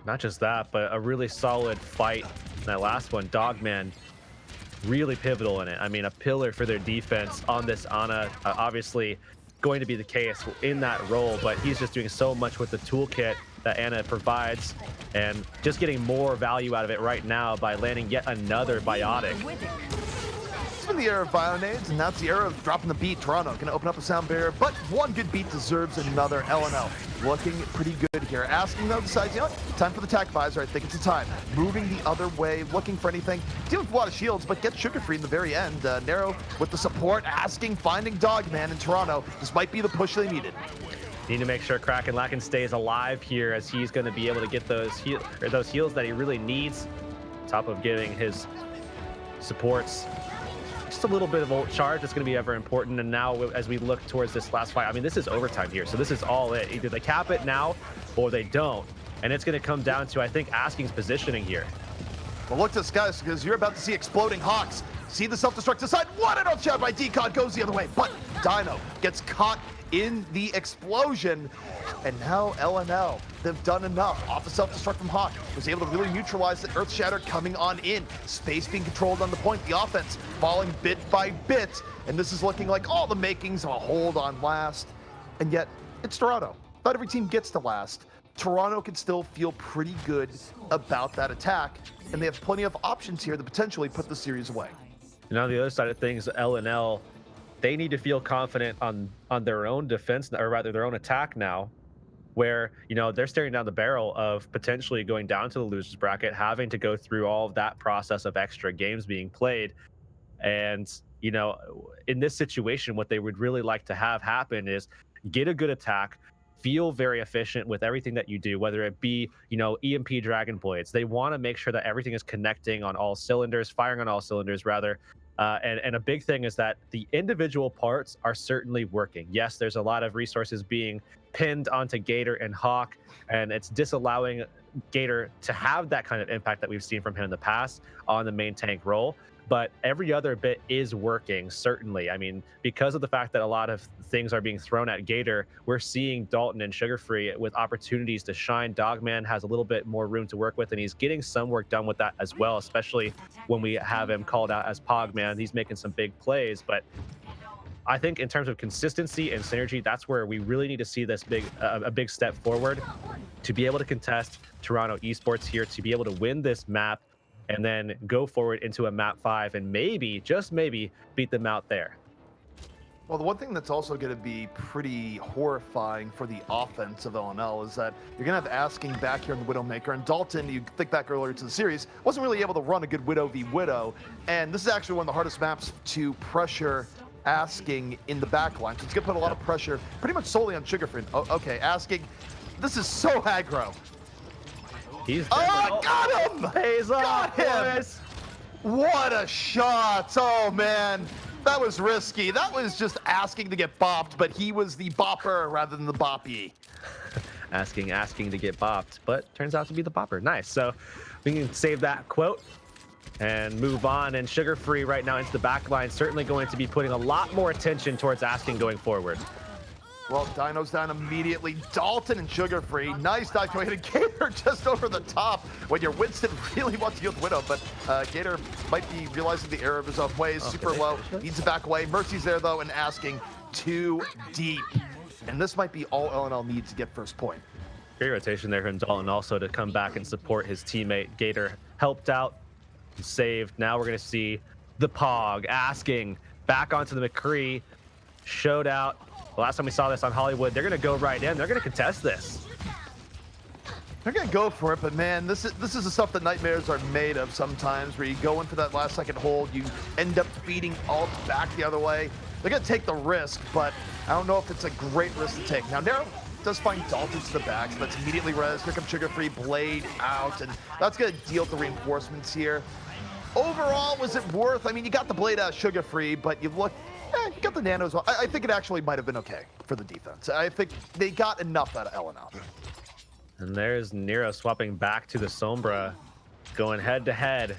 Not just that, but a really solid fight. That last one, Dogman, really pivotal in it. I mean, a pillar for their defense on this Ana. Obviously going to be the case in that role, but he's just doing so much with the toolkit that Ana provides and just getting more value out of it right now by landing yet another biotic. It's been the era of Bionades, and that's the era of dropping the beat. Toronto gonna open up a sound barrier, but one good beat deserves another. LNL looking pretty good here. Asking though decides, you know what, time for the attack visor. I think it's the time. Moving the other way, looking for anything. Dealing with a lot of shields, but gets Sugar Free in the very end. Narrow with the support, asking, finding Dogman in Toronto. This might be the push they needed. Need to make sure Kraken stays alive here, as he's going to be able to get those heals that he really needs. On top of giving his supports just a little bit of ult charge, that's going to be ever important. And now as we look towards this last fight, I mean, this is overtime here, so this is all it. Either they cap it now or they don't, and it's going to come down to, I think, Asking's positioning here. Well, look to this, guys, because you're about to see exploding Hawks. See the self-destruct aside. What an shot by Decon, goes the other way, but Dino gets caught in the explosion. And now LNL, they've done enough off the self-destruct from Hawk. Was able to really neutralize the Earth Shatter coming on in. Space being controlled on the point. The offense falling bit by bit. And this is looking like all the makings of a hold on last. And yet, it's Toronto. Not every team gets to last. Toronto can still feel pretty good about that attack. And they have plenty of options here to potentially put the series away. And on the other side of things, LNL, they need to feel confident on their own defense, or rather their own attack now, where, you know, they're staring down the barrel of potentially going down to the losers bracket, having to go through all of that process of extra games being played. And, you know, in this situation, what they would really like to have happen is get a good attack, feel very efficient with everything that you do, whether it be, you know, EMP Dragon Blades. They want to make sure that everything is connecting on all cylinders, firing on all cylinders, rather. And a big thing is that the individual parts are certainly working. Yes, there's a lot of resources being pinned onto Gator and Hawk, and it's disallowing Gator to have that kind of impact that we've seen from him in the past on the main tank role. But every other bit is working, certainly. I mean, because of the fact that a lot of things are being thrown at Gator, we're seeing Dalton and Sugar Free with opportunities to shine. Dogman has a little bit more room to work with, and he's getting some work done with that as well, especially when we have him called out as Pogman. He's making some big plays, but I think in terms of consistency and synergy, that's where we really need to see this a big step forward to be able to contest Toronto Esports here, to be able to win this map, and then go forward into a map 5 and maybe, just maybe, beat them out there. Well, the one thing that's also going to be pretty horrifying for the offense of LNL is that you're going to have Asking back here in the Widowmaker, and Dalton, you think back earlier to the series, wasn't really able to run a good Widow v Widow, and this is actually one of the hardest maps to pressure Asking in the backline, so it's going to put a lot of pressure pretty much solely on Sugar Free. Oh, okay, Asking, this is so aggro. He's got him! Pays off, got him! boys. What a shot! Oh man, that was risky. That was just asking to get bopped, but he was the bopper rather than the boppy. asking to get bopped, but turns out to be the bopper. Nice. So we can save that quote and move on. And Sugar Free right now into the back line, certainly going to be putting a lot more attention towards Asking going forward. Well, Dino's down immediately. Dalton and Sugar Free. Nice dive to hit Gator just over the top when your Winston really wants to deal with Widow, but Gator might be realizing the error of his own ways. Super low. Needs to back away. Mercy's there, though, and Asking too deep. And this might be all LNL needs to get first point. Great rotation there from Dalton also to come back and support his teammate. Gator helped out, saved. Now we're going to see the Pog. Asking back onto the McCree. Showed out. The last time we saw this on Hollywood, they're going to go right in. They're going to contest this. They're going to go for it, but man, this is the stuff that nightmares are made of sometimes, where you go in for that last second hold, you end up feeding ult back the other way. They're going to take the risk, but I don't know if it's a great risk to take. Now, Narrow does find Dalton to the back, so that's immediately res. Here comes Sugar Free, Blade out, and that's going to deal with the reinforcements here. Overall, was it worth? I mean, you got the Blade out Sugar Free, but you look, you got the Nano as well. I think it actually might have been okay for the defense. I think they got enough out of LNL. And there's Nero swapping back to the Sombra, going head-to-head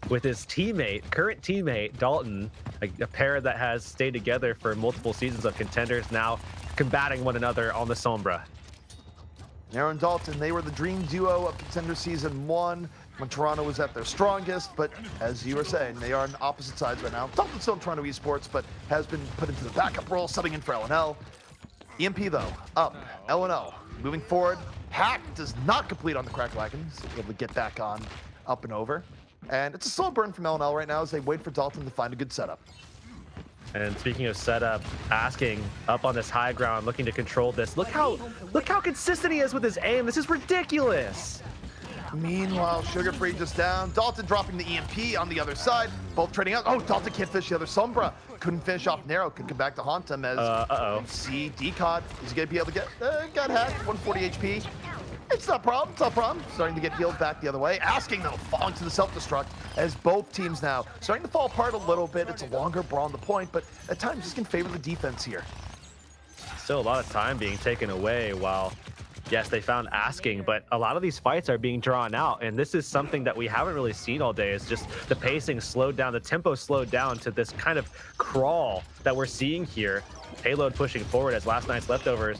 with his teammate, current teammate, Dalton, a pair that has stayed together for multiple seasons of Contenders, now combating one another on the Sombra. Nero and Dalton, they were the dream duo of Contender Season 1 when Toronto was at their strongest, but as you were saying, they are on opposite sides right now. Dalton's still in Toronto Esports, but has been put into the backup role, subbing in for LNL. EMP, though, up. LNL moving forward. Hack does not complete on the Crackwagon. He's able to get back on, up and over. And it's a slow burn from LNL right now as they wait for Dalton to find a good setup. And speaking of setup, asking up on this high ground, looking to control this. Look how consistent he is with his aim. This is ridiculous. Meanwhile, Sugar Free just down. Dalton dropping the EMP on the other side. Both trading out. Oh, Dalton can't finish the other Sombra. Couldn't finish off Narrow. Could come back to haunt him as see Decod is going to be able to get got hacked. 140 HP. It's not a problem. It's not a problem. Starting to get healed back the other way. Asking, though, falling to the self-destruct as both teams now starting to fall apart a little bit. It's a longer brawl on the point, but at times just can favor the defense here. Still a lot of time being taken away while, yes, they found asking, but a lot of these fights are being drawn out, and this is something that we haven't really seen all day. Is just the pacing slowed down, the tempo slowed down to this kind of crawl that we're seeing here. Payload pushing forward as last night's leftovers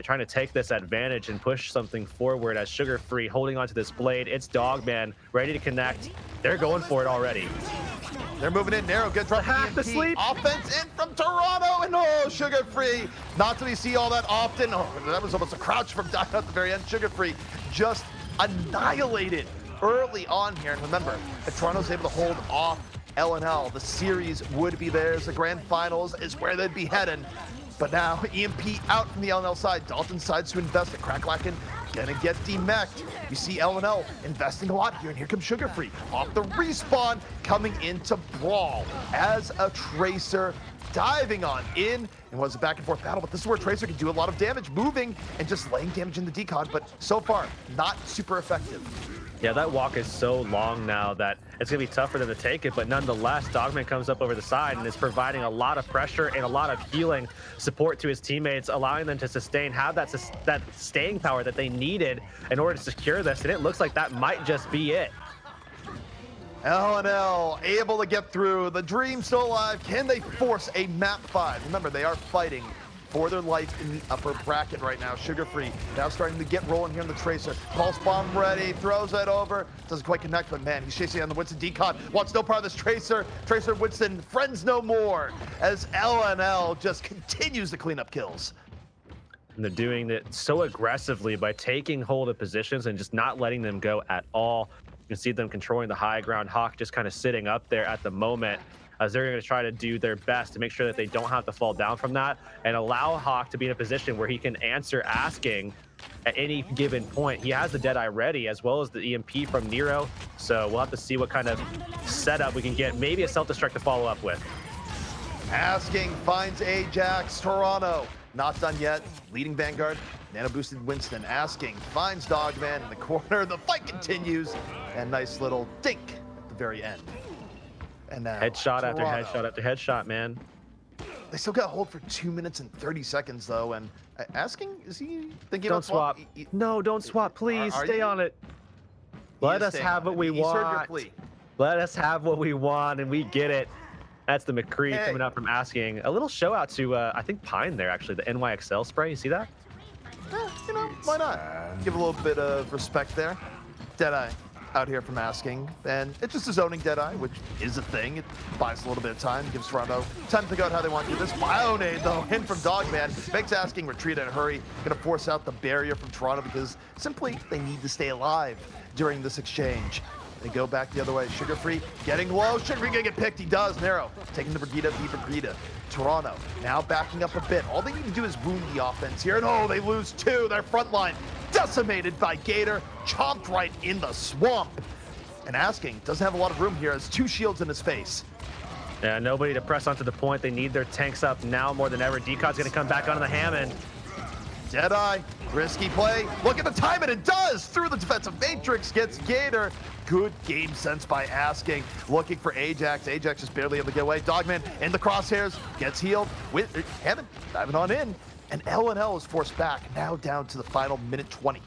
trying to take this advantage and push something forward as Sugar Free holding onto this blade. It's Dogman ready to connect. They're going for it already. They're moving in. Narrow, good drop. Half the sleep. Offense in from Toronto, and oh, Sugar Free. Not that we see all that often. Oh, that was almost a crouch from Dashner at the very end. Sugar Free just annihilated early on here. And remember, if Toronto's able to hold off LNL, the series would be theirs. The grand finals is where they'd be heading. But now, EMP out from the LNL side. Dalton decides to invest at Cracklacken. Gonna get demeched. You see LNL investing a lot here, and here comes Sugar Free off the respawn, coming into Brawl as a Tracer diving on in, and was a back and forth battle, but this is where Tracer can do a lot of damage, moving and just laying damage in the decon, but so far, not super effective. Yeah, that walk is so long now that it's going to be tough for them to take it, but nonetheless, Dogman comes up over the side and is providing a lot of pressure and a lot of healing support to his teammates, allowing them to sustain, have that staying power that they needed in order to secure this, and it looks like that might just be it. LNL able to get through. The dream still alive. Can they force a map 5? Remember, they are fighting for their life in the upper bracket right now. Sugar Free now starting to get rolling here on the Tracer. Pulse bomb ready, throws it over. Doesn't quite connect, but man, he's chasing on the Winston decon. Wants no part of this Tracer. Tracer Winston, friends no more, as LNL just continues to clean up kills. And they're doing it so aggressively by taking hold of positions and just not letting them go at all. You can see them controlling the high ground. Hawk just kind of sitting up there at the moment, as they're going to try to do their best to make sure that they don't have to fall down from that and allow Hawk to be in a position where he can answer asking at any given point. He has the Deadeye ready, as well as the EMP from Nero, so we'll have to see what kind of setup we can get. Maybe a self-destruct to follow up with. Asking finds Ajax. Toronto not done yet. Leading Vanguard. Nano boosted Winston. Asking finds Dogman in the corner. The fight continues. And nice little dink at the very end. And now Headshot Toronto. after headshot after headshot, man. They still got hold for 2 minutes and 30 seconds though. And Asking, is he thinking Don't about swap. No, don't swap, please. Stay on it. Let us have what we want. Let us have what we want, and we get it. That's the McCree coming out from Asking. A little show out to, I think, Pine there, actually, the NYXL spray. You see that? You know, why not? Give a little bit of respect there. Deadeye out here from Asking, and it's just a zoning Deadeye, which is a thing. It buys a little bit of time, gives Toronto time to figure out how they want to do this. Bionade, though, in from Dogman, makes Asking retreat in a hurry. Gonna force out the barrier from Toronto because simply they need to stay alive during this exchange. They go back the other way. Sugar Free getting low. Sugar Free gonna get picked. He does. Narrow taking the Brigida, Brigida. Toronto now backing up a bit. All they need to do is wound the offense here. And oh, they lose 2. Their front line decimated by Gator, chomped right in the swamp. And Asking doesn't have a lot of room here, has 2 shields in his face. Yeah, nobody to press onto the point. They need their tanks up now more than ever. Decod's gonna come back onto the Hammond. Deadeye, risky play. Look at the time it does through the defensive matrix, gets Gator. Good game sense by Asking. Looking for Ajax. Ajax just barely able to get away. Dogman in the crosshairs, gets healed. With Hammond diving on in. And LNL is forced back, now down to the final minute 20.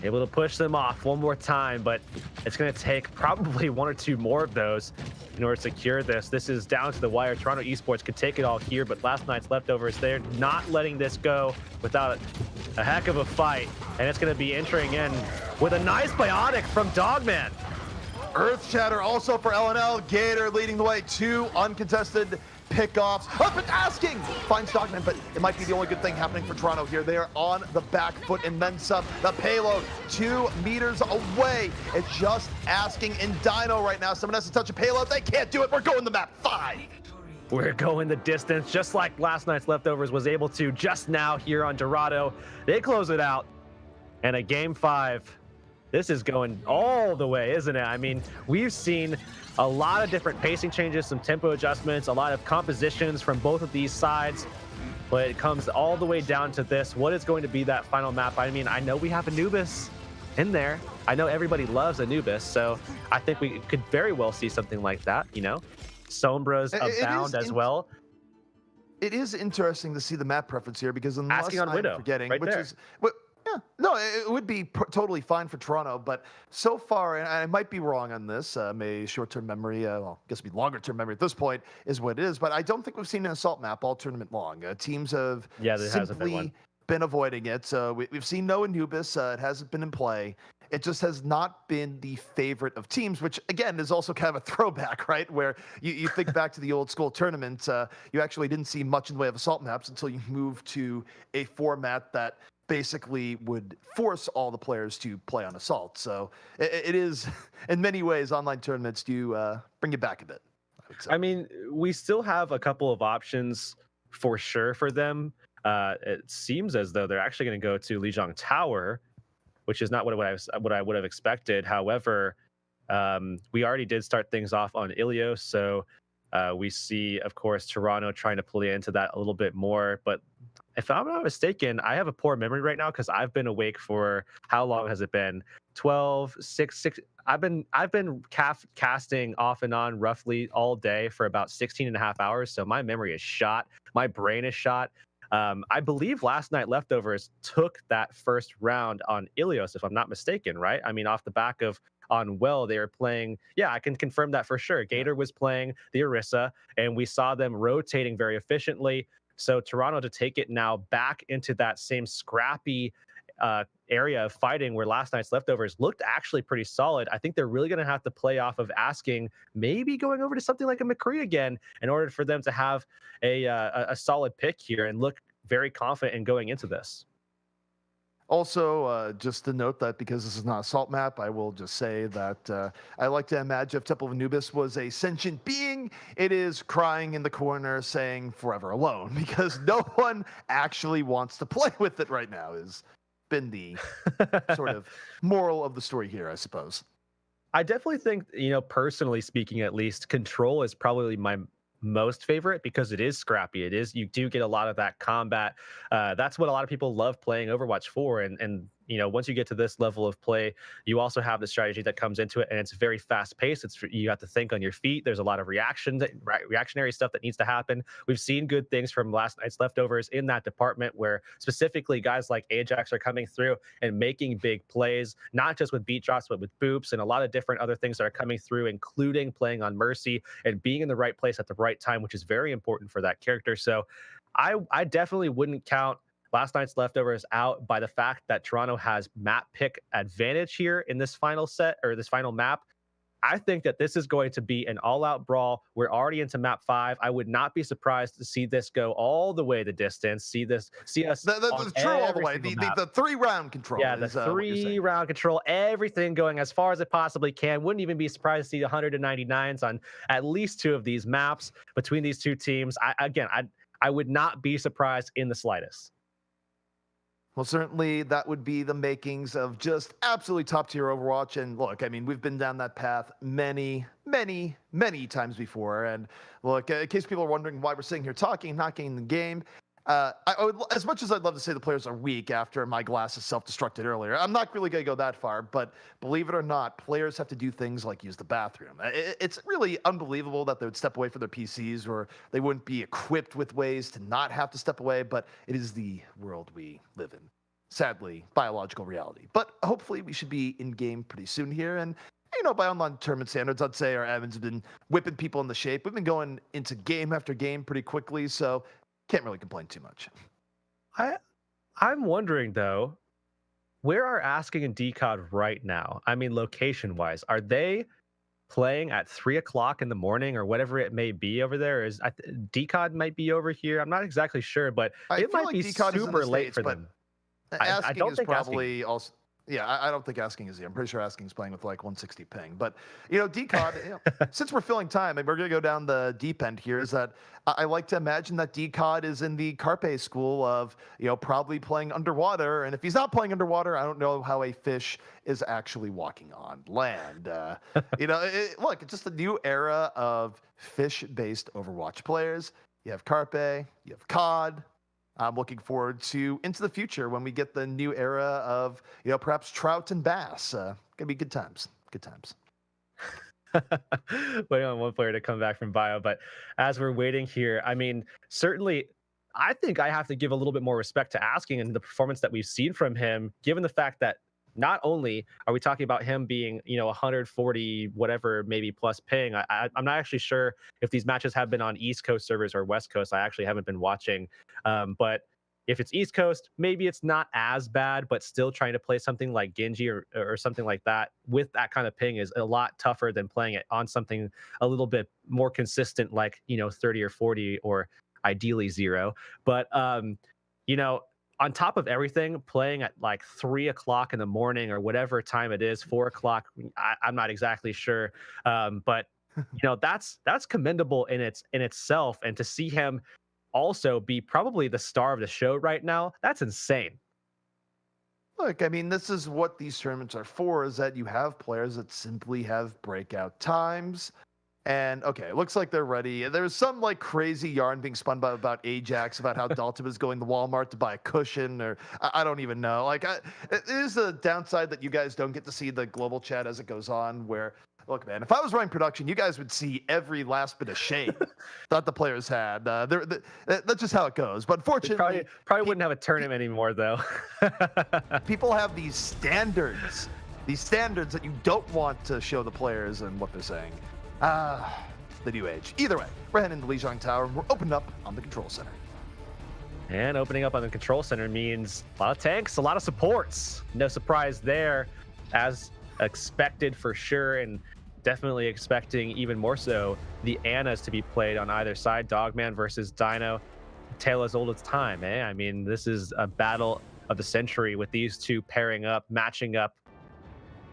Able to push them off one more time, but it's going to take probably 1 or 2 more of those in order to secure this. This is down to the wire. Toronto Esports could take it all here, but last night's leftovers, they're not letting this go without a heck of a fight. And it's going to be entering in with a nice biotic from Dogman. Earth Shatter also for LNL. Gator leading the way. 2 uncontested pickoffs. Up and asking! Finds Dogman, but it might be the only good thing happening for Toronto here. They are on the back foot and then some. The payload 2 meters away. It's just asking in Dino right now. Someone has to touch a payload. They can't do it. We're going to map 5. We're going the distance, just like last night's Leftovers was able to just now here on Dorado. They close it out, and a game 5. This is going all the way, isn't it? I mean, we've seen a lot of different pacing changes, some tempo adjustments, a lot of compositions from both of these sides, but it comes all the way down to this. What is going to be that final map? I mean, I know we have Anubis in there. I know everybody loves Anubis, so I think we could very well see something like that, you know? Sombras abound as well. It is interesting to see the map preference here because unless Asking on I'm Widow, forgetting, right which there. is yeah, no, it would be totally fine for Toronto, but so far, and I might be wrong on this, may short-term memory, well, I guess it'd be longer-term memory at this point is what it is, but I don't think we've seen an assault map all tournament long. Teams have simply been avoiding it. So we've seen no Anubis. It hasn't been in play. It just has not been the favorite of teams, which again is also kind of a throwback, right? Where you think back to the old school tournament, you actually didn't see much in the way of assault maps until you moved to a format that basically would force all the players to play on assault. So it is, in many ways, online tournaments do bring it back a bit. I mean, we still have a couple of options for sure for them. It seems as though they're actually going to go to Lijiang Tower, which is not what I would have expected. However, we already did start things off on Ilios, so we see, of course, Toronto trying to play into that a little bit more. But if I'm not mistaken, I have a poor memory right now because I've been awake for how long has it been? 12, 6. I've been casting off and on roughly all day for about 16 and a half hours. So my memory is shot. My brain is shot. I believe last night Leftovers took that first round on Ilios, if I'm not mistaken, right? I mean, off the back of on Well, they were playing. Yeah, I can confirm that for sure. Gator was playing the Orisa, and we saw them rotating very efficiently. So Toronto to take it now back into that same scrappy area of fighting where last night's Leftovers looked actually pretty solid. I think they're really going to have to play off of asking, maybe going over to something like a McCree again in order for them to have a solid pick here and look very confident in going into this. Also, just to note that because this is not a salt map, I will just say that I like to imagine if Temple of Anubis was a sentient being, it is crying in the corner saying forever alone because no one actually wants to play with it right now is been the sort of moral of the story here, I suppose. I definitely think, personally speaking, at least, Control is probably my most favorite because it is scrappy. It is, you do get a lot of that combat. That's what a lot of people love playing Overwatch for. And once you get to this level of play, you also have the strategy that comes into it, and it's very fast paced. You have to think on your feet. There's a lot of reactionary stuff that needs to happen. We've seen good things from last night's Leftovers in that department, where specifically guys like Ajax are coming through and making big plays, not just with beat drops, but with boops and a lot of different other things that are coming through, including playing on Mercy and being in the right place at the right time, which is very important for that character. So I definitely wouldn't count last night's Leftovers out by the fact that Toronto has map pick advantage here in this final set or this final map. I think that this is going to be an all-out brawl. We're already into map 5. I would not be surprised to see this go all the way the distance. See us the true all the way. The 3-round control. Yeah, the 3-round control. Everything going as far as it possibly can. Wouldn't even be surprised to see 199s on at least 2 of these maps between these 2 teams. I would not be surprised in the slightest. Well, certainly that would be the makings of just absolutely top-tier Overwatch. And look, I mean, we've been down that path many, many, many times before. And look, in case people are wondering why we're sitting here talking, not getting the game, I would, as much as I'd love to say the players are weak after my glass is self-destructed earlier, I'm not really going to go that far. But believe it or not, players have to do things like use the bathroom. It's really unbelievable that they would step away from their PCs or they wouldn't be equipped with ways to not have to step away. But it is the world we live in. Sadly, biological reality. But hopefully we should be in-game pretty soon here. And, by online tournament standards, I'd say our Evans have been whipping people in the shape. We've been going into game after game pretty quickly, so can't really complain too much. I'm wondering, though, where are Asking and Decod right now? I mean, location-wise, are they playing at 3 o'clock in the morning or whatever it may be over there. Is Decod might be over here. I'm not exactly sure, but I it feel might like be Decod is in super the late States, for but them. I Asking don't is think asking. probably also. Yeah, I don't think asking is here. I'm pretty sure asking is playing with like 160 ping. But you know, Decod. Since we're filling time and we're gonna go down the deep end here, is that I like to imagine that Decod is in the Carpe school of probably playing underwater. And if he's not playing underwater, I don't know how a fish is actually walking on land. Look, it's just a new era of fish-based Overwatch players. You have Carpe, you have Cod. I'm looking forward to into the future when we get the new era of, perhaps trout and bass. Gonna be good times. Good times. Waiting on one player to come back from bio, but as we're waiting here, I mean, certainly, I think I have to give a little bit more respect to asking and the performance that we've seen from him, given the fact that not only are we talking about him being, 140 whatever maybe plus ping. I'm not actually sure if these matches have been on East Coast servers or West Coast. I actually haven't been watching, but if it's East Coast, maybe it's not as bad, but still trying to play something like Genji or something like that with that kind of ping is a lot tougher than playing it on something a little bit more consistent, like 30 or 40 or ideally 0. But on top of everything, playing at like 3 o'clock in the morning or whatever time it is, 4 o'clock, I'm not exactly sure. But that's commendable in itself. And to see him also be probably the star of the show right now, that's insane. Look, I mean, this is what these tournaments are for, is that you have players that simply have breakout times. And okay, it looks like they're ready. There's some like crazy yarn being spun about Ajax about how Dalton was going to Walmart to buy a cushion, or I don't even know. Like, it is a downside that you guys don't get to see the global chat as it goes on. Where, look, man, if I was running production, you guys would see every last bit of shade that the players had. That's just how it goes. But fortunately, probably wouldn't have a tournament anymore, though. People have these standards that you don't want to show the players and what they're saying. The new age. Either way, we're heading into Lijiang Tower and we're opened up on the control center. And opening up on the control center means a lot of tanks, a lot of supports. No surprise there, as expected for sure, and definitely expecting even more so the Annas to be played on either side. Dogman versus Dino. Tale as old as time, eh? I mean, this is a battle of the century with these two pairing up, matching up.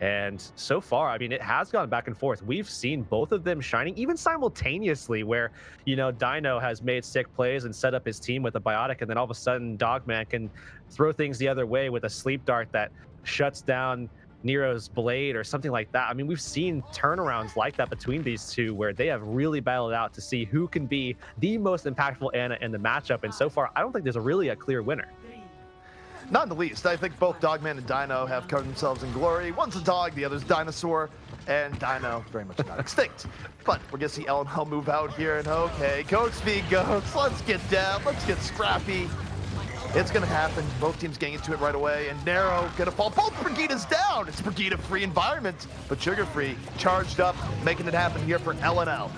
And so far, I mean, it has gone back and forth. We've seen both of them shining, even simultaneously, where, Dino has made sick plays and set up his team with a biotic, and then all of a sudden, Dogman can throw things the other way with a sleep dart that shuts down Nero's blade or something like that. I mean, we've seen turnarounds like that between these two where they have really battled out to see who can be the most impactful Ana in the matchup. And so far, I don't think there's really a clear winner. Not in the least. I think both Dogman and Dino have covered themselves in glory. One's a dog, the other's dinosaur, and Dino very much not extinct. But we're gonna see LML move out here, and okay, goats be goats. Let's get down. Let's get scrappy. It's gonna happen. Both teams getting into it right away, and Nero gonna fall. Both Brigida's down. It's Brigida-free environment, but Sugar-free charged up, making it happen here for LNL.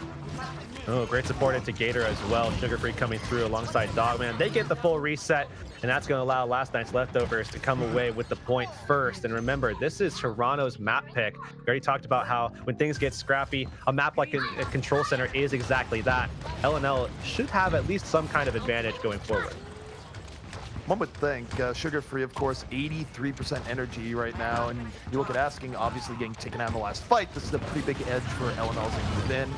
Oh, great support into Gator as well. Sugar-free coming through alongside Dogman. They get the full reset, and that's going to allow last night's leftovers to come away with the point first. And remember, this is Toronto's map pick. We already talked about how when things get scrappy, a map like a control center is exactly that. LNL should have at least some kind of advantage going forward. One would think. Sugar-free, of course, 83% energy right now. And you look at Asking, obviously getting taken out in the last fight. This is a pretty big edge for LNL to move in.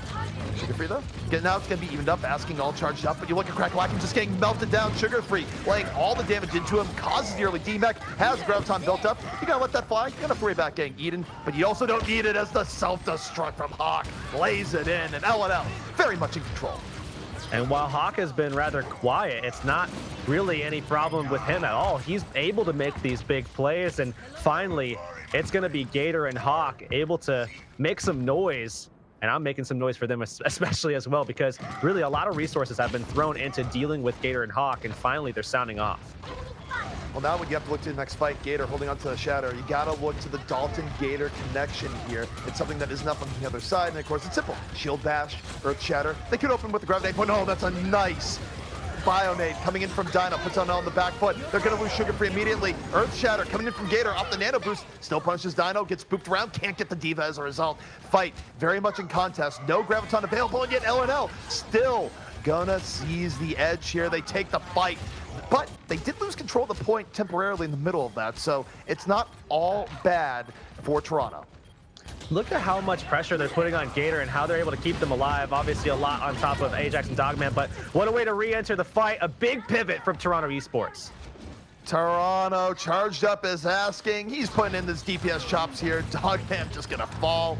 Sugar-free, though. Now it's going to be evened up. Asking all charged up. But you look at Crackalacken just getting melted down. Sugar-free laying all the damage into him. Causes the early DMAC. Has Graviton built up. You got to let that fly. You got to worry about getting eaten. But you also don't need it as the self-destruct from Hawk lays it in. And LNL very much in control. And while Hawk has been rather quiet, it's not really any problem with him at all. He's able to make these big plays, and finally, it's going to be Gator and Hawk able to make some noise. And I'm making some noise for them especially as well, because really a lot of resources have been thrown into dealing with Gator and Hawk, and finally they're sounding off. Well, now when you have to look to the next fight, Gator holding on to the Shatter, you got to look to the Dalton-Gator connection here. It's something that isn't up on the other side, and of course, it's simple. Shield Bash, Earth Shatter. They could open with the Gravity, but no, that's a nice Bionade coming in from Dino, puts on the back foot. They're going to lose Sugar Free immediately. Earth Shatter coming in from Gator off the Nano Boost. Still punishes Dino, gets spooked around, can't get the Diva as a result. Fight very much in contest. No Graviton available, and yet LNL still gonna seize the edge here. They take the fight, but they did lose control of the point temporarily in the middle of that, so it's not all bad for Toronto. Look at how much pressure they're putting on Gator and how they're able to keep them alive. Obviously a lot on top of Ajax and Dogman, but what a way to re-enter the fight. A big pivot from Toronto Esports. Toronto charged up is asking. He's putting in his DPS chops here. Dogman just gonna fall.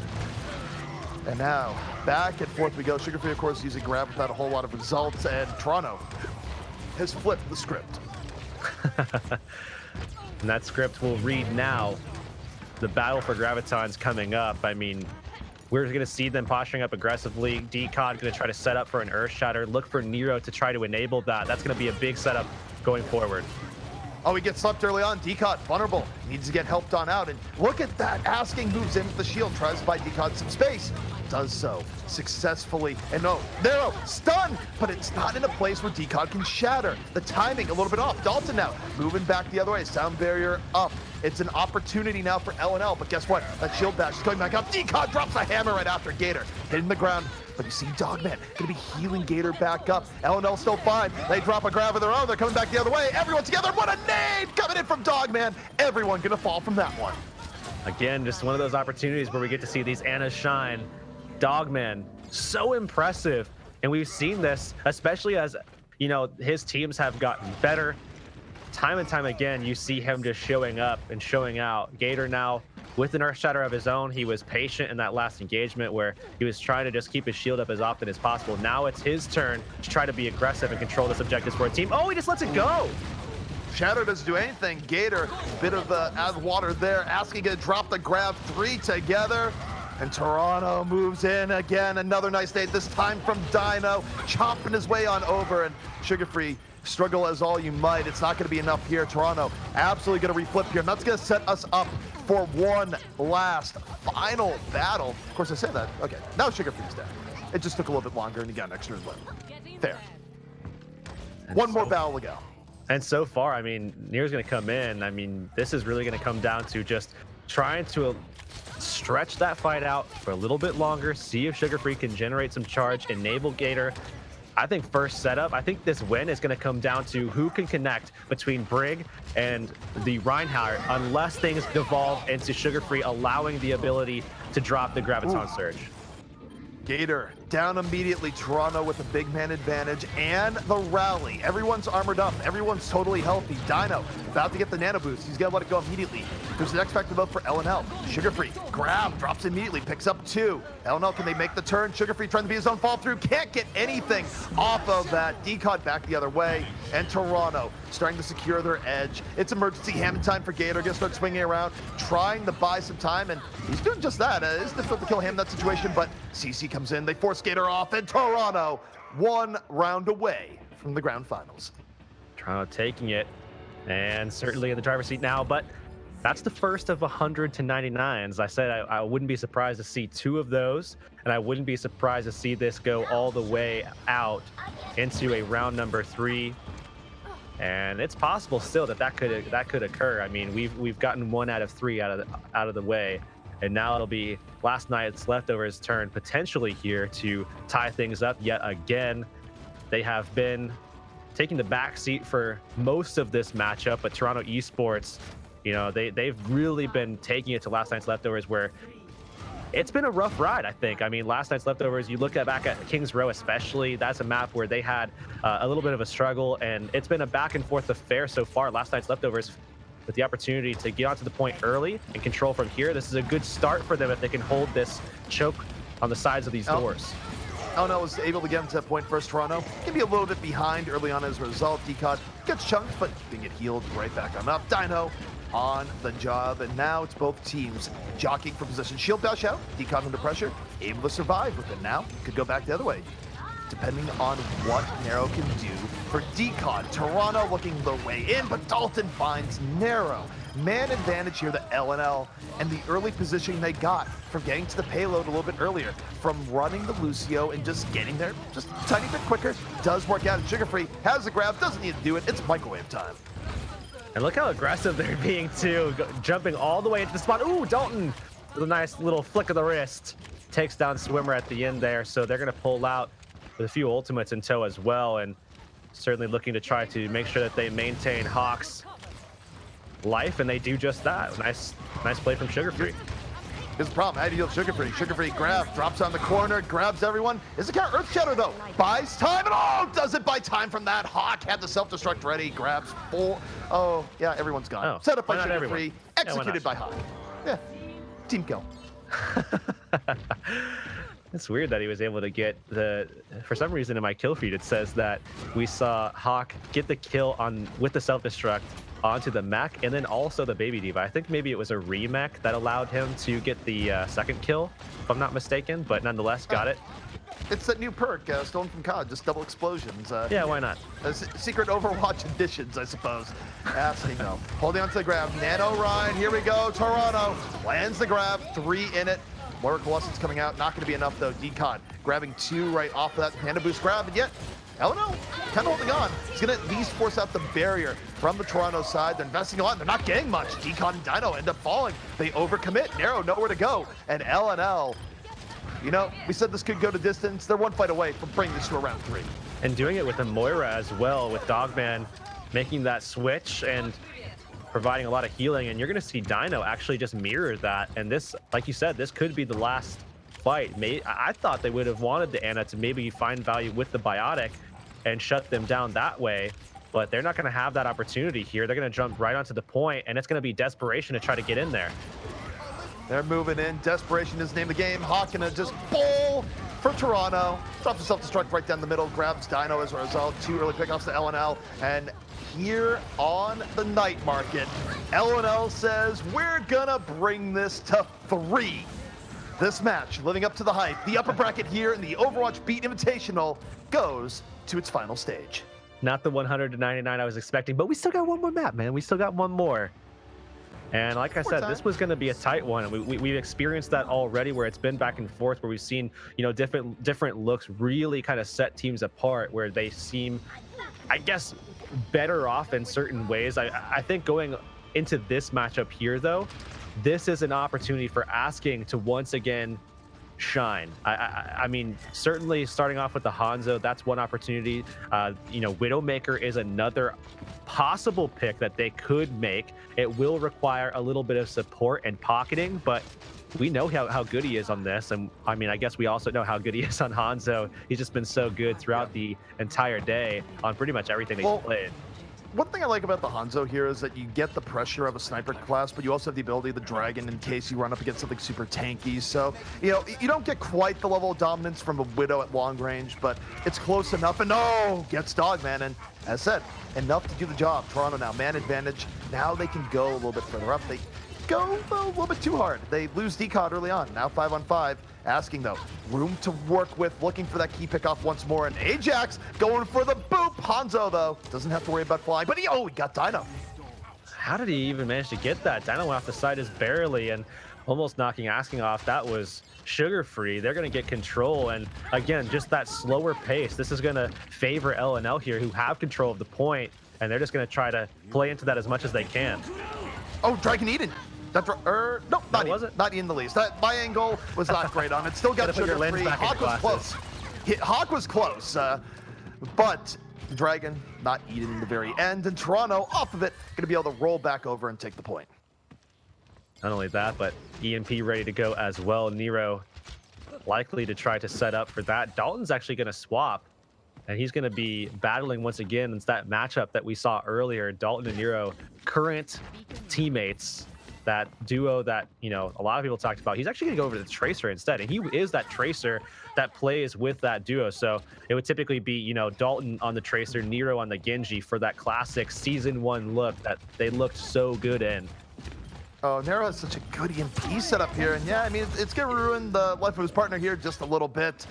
And now, back and forth we go. Sugar Free, of course, using grab without a whole lot of results, and Toronto has flipped the script. And that script will read now. The battle for Graviton's coming up. I mean, we're going to see them posturing up aggressively. DCOD going to try to set up for an Earth Shatter. Look for Nero to try to enable that. That's going to be a big setup going forward. Oh, he gets slept early on. DCOD, vulnerable. Needs to get helped on out. And look at that. Asking moves into the shield. Tries to buy DCOD some space. Does so successfully. And no, Nero, stun! But it's not in a place where DCOD can shatter. The timing a little bit off. Dalton now moving back the other way. Sound barrier up. It's an opportunity now for LNL. But guess what? That shield bash is going back up. DCOD drops a hammer right after Gator. Hitting the ground. But you see Dogman going to be healing Gator back up. LNL still fine. They drop a grab of their own. They're coming back the other way. Everyone together. What a nade coming in from Dogman. Everyone going to fall from that one. Again, just one of those opportunities where we get to see these Annas shine. Dogman, so impressive. And we've seen this, especially as, you know, his teams have gotten better. Time and time again, you see him just showing up and showing out. Gator now with an Earth Shatter of his own. He was patient in that last engagement where he was trying to just keep his shield up as often as possible. Now it's his turn to try to be aggressive and control this objectives for a team. Oh, he just lets it go. Shadow doesn't do anything. Gator, bit of the out of water there, asking to drop the grab, 3 together. And Toronto moves in again. Another nice nade, this time from Dino, chomping his way on over. And Sugar Free, struggle as all you might. It's not going to be enough here. Toronto absolutely going to reflip here. And that's going to set us up for one last final battle. Of course, I said that. Okay, now Sugar Free's dead. It just took a little bit longer and he got an extra limb. Fair. One more battle to go. And so far, I mean, Near's going to come in. I mean, this is really going to come down to just trying to stretch that fight out for a little bit longer, see if Sugar Free can generate some charge, enable Gator. I think first setup, I think this win is going to come down to who can connect between Brig and the Reinhardt, unless things devolve into Sugar Free allowing the ability to drop the Graviton Surge. Gator down immediately. Toronto with a big man advantage and the rally. Everyone's armored up. Everyone's totally healthy. Dino about to get the nano boost. He's gonna let it go immediately. There's an X Factor vote for LNL. Sugar Free grab, drops immediately, picks up 2. LNL, can they make the turn? Sugar Free trying to be his own fall through. Can't get anything off of that. DCOD back the other way. And Toronto starting to secure their edge. It's emergency hamming time for Gator. Gonna start swinging around, trying to buy some time, and he's doing just that. It's difficult to kill him in that situation, but CC comes in. They force Gator off, and Toronto 1 round away from the grand finals. Toronto taking it, and certainly in the driver's seat now, but that's the first of 100 to 99s. I said I wouldn't be surprised to see 2 of those, and I wouldn't be surprised to see this go all the way out into a round number 3. And it's possible still that could occur. I mean, we've gotten 1 out of 3 out of the way, and now it'll be last night's leftovers turn potentially here to tie things up yet again. They have been taking the back seat for most of this matchup, but Toronto Esports, you know, they've really been taking it to last night's leftovers, where it's been a rough ride, I think. I mean, last night's leftovers, you look back at Kings Row especially, that's a map where they had a little bit of a struggle, and it's been a back and forth affair so far. Last night's leftovers with the opportunity to get onto the point early and control from here. This is a good start for them if they can hold this choke on the sides of these doors. LNL was able to get into that point first. Toronto can be a little bit behind early on as a result. DCOD gets chunked, but can get healed right back on up. Dino on the job, and now it's both teams jockeying for position. Shield dash out, DCOD under pressure, able to survive with it now. Could go back the other way, depending on what Nero can do for Decon. Toronto looking their way in, but Dalton finds Narrow. Man advantage here, the LNL, and the early positioning they got from getting to the payload a little bit earlier, from running the Lucio and just getting there just a tiny bit quicker, does work out. Sugar Free has the grab, doesn't need to do it, it's microwave time. And look how aggressive they're being too, jumping all the way into the spot. Ooh, Dalton with a nice little flick of the wrist. Takes down Swimmer at the end there, so they're gonna pull out with a few ultimates in tow as well, and certainly looking to try to make sure that they maintain Hawk's life, and they do just that. Nice play from Sugar Free. Here's the problem. How do you deal with Sugar Free? Sugar Free grab, drops on the corner, grabs everyone. Is it count Earth Shatter though? Buys time and does it buy time from that. Hawk had the self-destruct ready, grabs full. Oh, yeah, everyone's gone. Oh, set up by not Sugar everyone? Free, executed by Hawk. Yeah, team kill. It's weird that he was able to get for some reason in my kill feed it says that we saw Hawk get the kill with the self-destruct onto the mech and then also the baby diva. I think maybe it was a remech that allowed him to get the second kill, if I'm not mistaken, but nonetheless got it. It's that new perk stolen from COD, just double explosions. Yeah, why not? Secret Overwatch additions, I suppose. Asking though. Holding on to the grab. Nano Ryan, here we go. Toronto lands the grab, 3 in it. More Colossus coming out, not going to be enough though. Decon grabbing 2 right off of that Panda Boost grab, and yet LNL kind of holding on. He's going to at least force out the barrier from the Toronto side. They're investing a lot. They're not getting much. Decon and Dino end up falling. They overcommit. Narrow, nowhere to go. And LNL, you know, we said this could go to distance. They're 1 fight away from bringing this to a round 3. And doing it with a Moira as well, with Dogman making that switch and providing a lot of healing. And you're going to see Dino actually just mirror that. And this, like you said, this could be the last fight. I thought they would have wanted the Ana to maybe find value with the Biotic and shut them down that way, but they're not going to have that opportunity here. They're going to jump right onto the point, and it's going to be desperation to try to get in there. They're moving in. Desperation is the name of the game. Hawk gonna just bowl for Toronto. Drops a self-destruct right down the middle, grabs Dino as a result. 2 early pickoffs to LNL, and here on the night market, LNL says we're gonna bring this to 3. This match, living up to the hype, the upper bracket here in the Overwatch Beat Invitational goes to its final stage. Not the 100 to 99 I was expecting, but we still got one more map, man. We still got one more. And like I said, this was going to be a tight one. And we've experienced that already, where it's been back and forth, where we've seen, you know, different looks really kind of set teams apart, where they seem, I guess, better off in certain ways. I think going into this matchup here, though, this is an opportunity for Asking to once again shine. I mean, certainly starting off with the Hanzo, that's one opportunity. You know, Widowmaker is another possible pick that they could make. It will require a little bit of support and pocketing, but we know how good he is on this. And I mean, I guess we also know how good he is on Hanzo. He's just been so good throughout the entire day on pretty much everything he's played. One thing I like about the Hanzo here is that you get the pressure of a sniper class, but you also have the ability of the Dragon in case you run up against something super tanky. So, you know, you don't get quite the level of dominance from a Widow at long range, but it's close enough. And gets Dogman. And as said, enough to do the job. Toronto now, man advantage. Now they can go a little bit further up. They go a little bit too hard. They lose Decod early on. Now 5-on-5. Asking though, room to work with, looking for that key pickoff once more, and Ajax going for the boop. Hanzo though doesn't have to worry about flying, but he got Dino. How did he even manage to get that? Dino went off the side just barely and almost knocking Asking off. That was Sugar Free. They're going to get control, and again, just that slower pace. This is going to favor LNL here, who have control of the point, and they're just going to try to play into that as much as they can. Oh, Dragon Eden. That's no, not was it? Not in the least. My angle was not great on it. Still got Sugar Free. Hawk was close. Hawk was close, but Dragon not Eden in the very end, and Toronto off of it, going to be able to roll back over and take the point. Not only that, but EMP ready to go as well. Nero likely to try to set up for that. Dalton's actually going to swap, and he's going to be battling once again. It's that matchup that we saw earlier. Dalton and Nero, current teammates. That duo that, you know, a lot of people talked about. He's actually going to go over to the Tracer instead, and he is that Tracer that plays with that duo. So it would typically be, you know, Dalton on the Tracer, Nero on the Genji for that classic Season 1 look that they looked so good in. Oh, Nero has such a good EMP setup here, and yeah, I mean, it's going to ruin the life of his partner here just a little bit.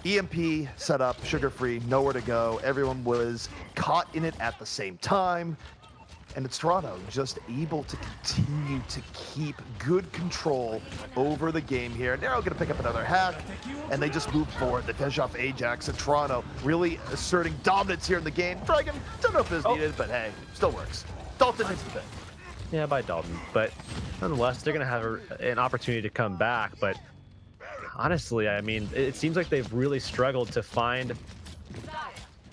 EMP set up, sugar-free, nowhere to go. Everyone was caught in it at the same time. And it's Toronto just able to continue to keep good control over the game here. Nero going to pick up another hack, and they just move forward. They finish off Ajax, and Toronto really asserting dominance here in the game. Dragon, don't know if it's needed, but hey, still works. Dalton makes the thing. Yeah, by Dalton. But nonetheless, they're going to have an opportunity to come back. But honestly, I mean, it seems like they've really struggled to find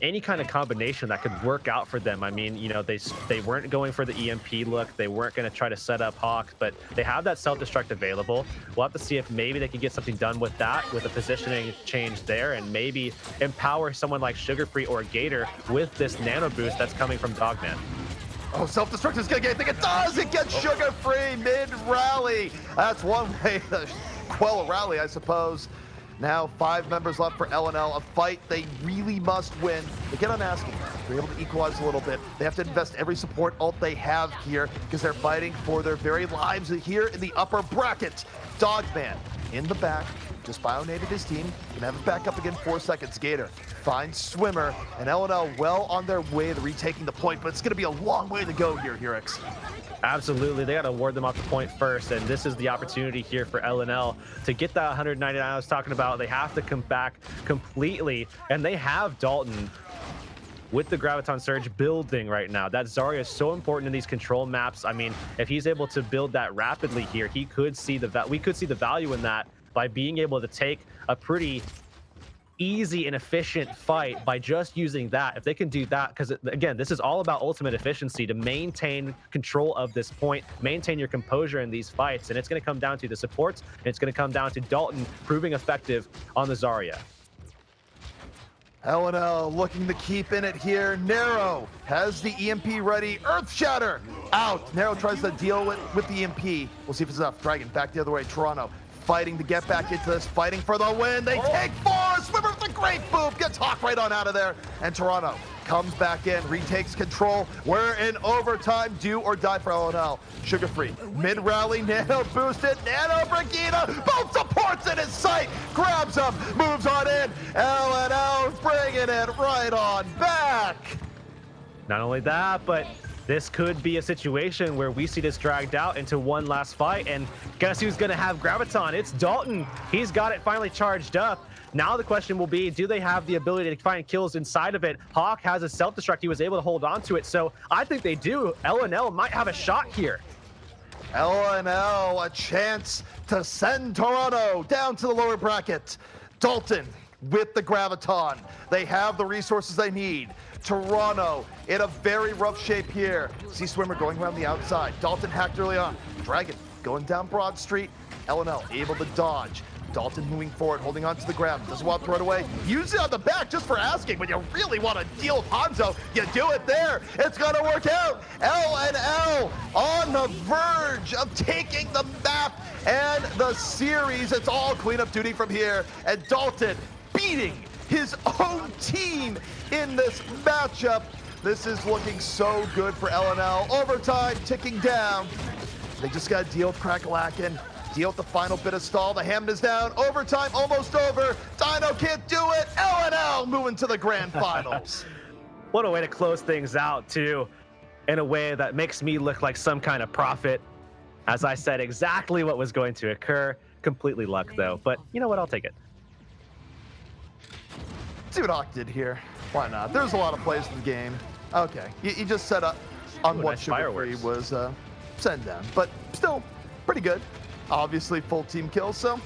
any kind of combination that could work out for them. I mean, you know, they weren't going for the EMP look. They weren't going to try to set up Hawk, but they have that self-destruct available. We'll have to see if maybe they can get something done with that, with a positioning change there, and maybe empower someone like Sugar-Free or Gator with this nano boost that's coming from Dogman. Oh, self-destruct is gonna get, I think it does! It gets Sugar-Free mid-rally! That's one way to quell a rally, I suppose. Now 5 members left for LNL, a fight they really must win. They get on asking, they're able to equalize a little bit. They have to invest every support ult they have here because they're fighting for their very lives here in the upper bracket. Dogman in the back, just bionated his team. Gonna have it back up again, 4 seconds. Gator finds Swimmer, and LNL well on their way to retaking the point, but it's gonna be a long way to go here, Heurix. Absolutely, they got to ward them off the point first, and this is the opportunity here for LNL to get that 199 I was talking about. They have to come back completely, and they have Dalton with the Graviton Surge building right now. That Zarya is so important in these control maps. I mean, if he's able to build that rapidly here, we could see the value in that by being able to take a pretty easy and efficient fight by just using that. If they can do that, because again, this is all about ultimate efficiency to maintain control of this point, maintain your composure in these fights, and it's going to come down to the supports, and it's going to come down to Dalton proving effective on the Zarya. LNL looking to keep in it here. Nero has the EMP ready. Earth Shatter out. Nero tries to deal with the EMP. We'll see if it's enough. Dragon back the other way. Toronto fighting to get back into this, fighting for the win. They take 4. Swimmer with a great boop, gets Hawk right on out of there. And Toronto comes back in, retakes control. We're in overtime, do or die for LNL. Sugar-Free, mid-rally, nano boosted, nano Brigida, both supports in his sight, grabs him, moves on in. LNL bringing it right on back. Not only that, but this could be a situation where we see this dragged out into one last fight, and guess who's going to have Graviton? It's Dalton. He's got it finally charged up. Now the question will be, do they have the ability to find kills inside of it? Hawk has a self-destruct. He was able to hold on to it, so I think they do. LNL might have a shot here. LNL, a chance to send Toronto down to the lower bracket. Dalton with the Graviton. They have the resources they need. Toronto in a very rough shape here. See Swimmer going around the outside. Dalton hacked early on. Dragon going down Broad Street. LNL able to dodge. Dalton moving forward, holding on to the ground. Doesn't want to throw it away. Use it on the back just for asking. When you really want to deal with Hanzo, you do it there. It's going to work out. LNL on the verge of taking the map and the series. It's all cleanup duty from here. And Dalton beating his own team in this matchup. This is looking so good for LNL. Overtime ticking down. They just got to deal with Crackalacken. Deal with the final bit of stall. The Hammond is down. Overtime almost over. Dino can't do it. LNL moving to the grand finals. What a way to close things out, too, in a way that makes me look like some kind of prophet. As I said, exactly what was going to occur. Completely luck, though. But you know what? I'll take it. See what Hawk did here. Why not? There's a lot of plays in the game. Okay, you just set up on what nice Sugar-Free fireworks. was sent down, but still pretty good. Obviously full team kills, so,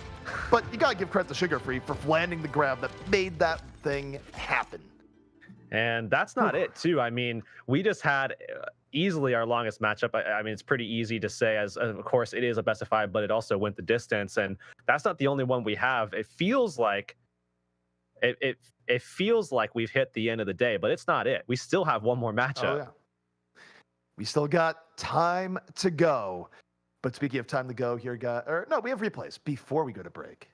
but you gotta give credit to Sugar-Free for landing the grab that made that thing happen. And that's not it, too. I mean, we just had easily our longest matchup. I mean, it's pretty easy to say, as of course it is a best of 5, but it also went the distance, and that's not the only one we have. It feels like it feels like we've hit the end of the day, but it's not it. We still have one more matchup. Oh, yeah. We still got time to go. But speaking of time to go here, guys, or no, we have replays before we go to break.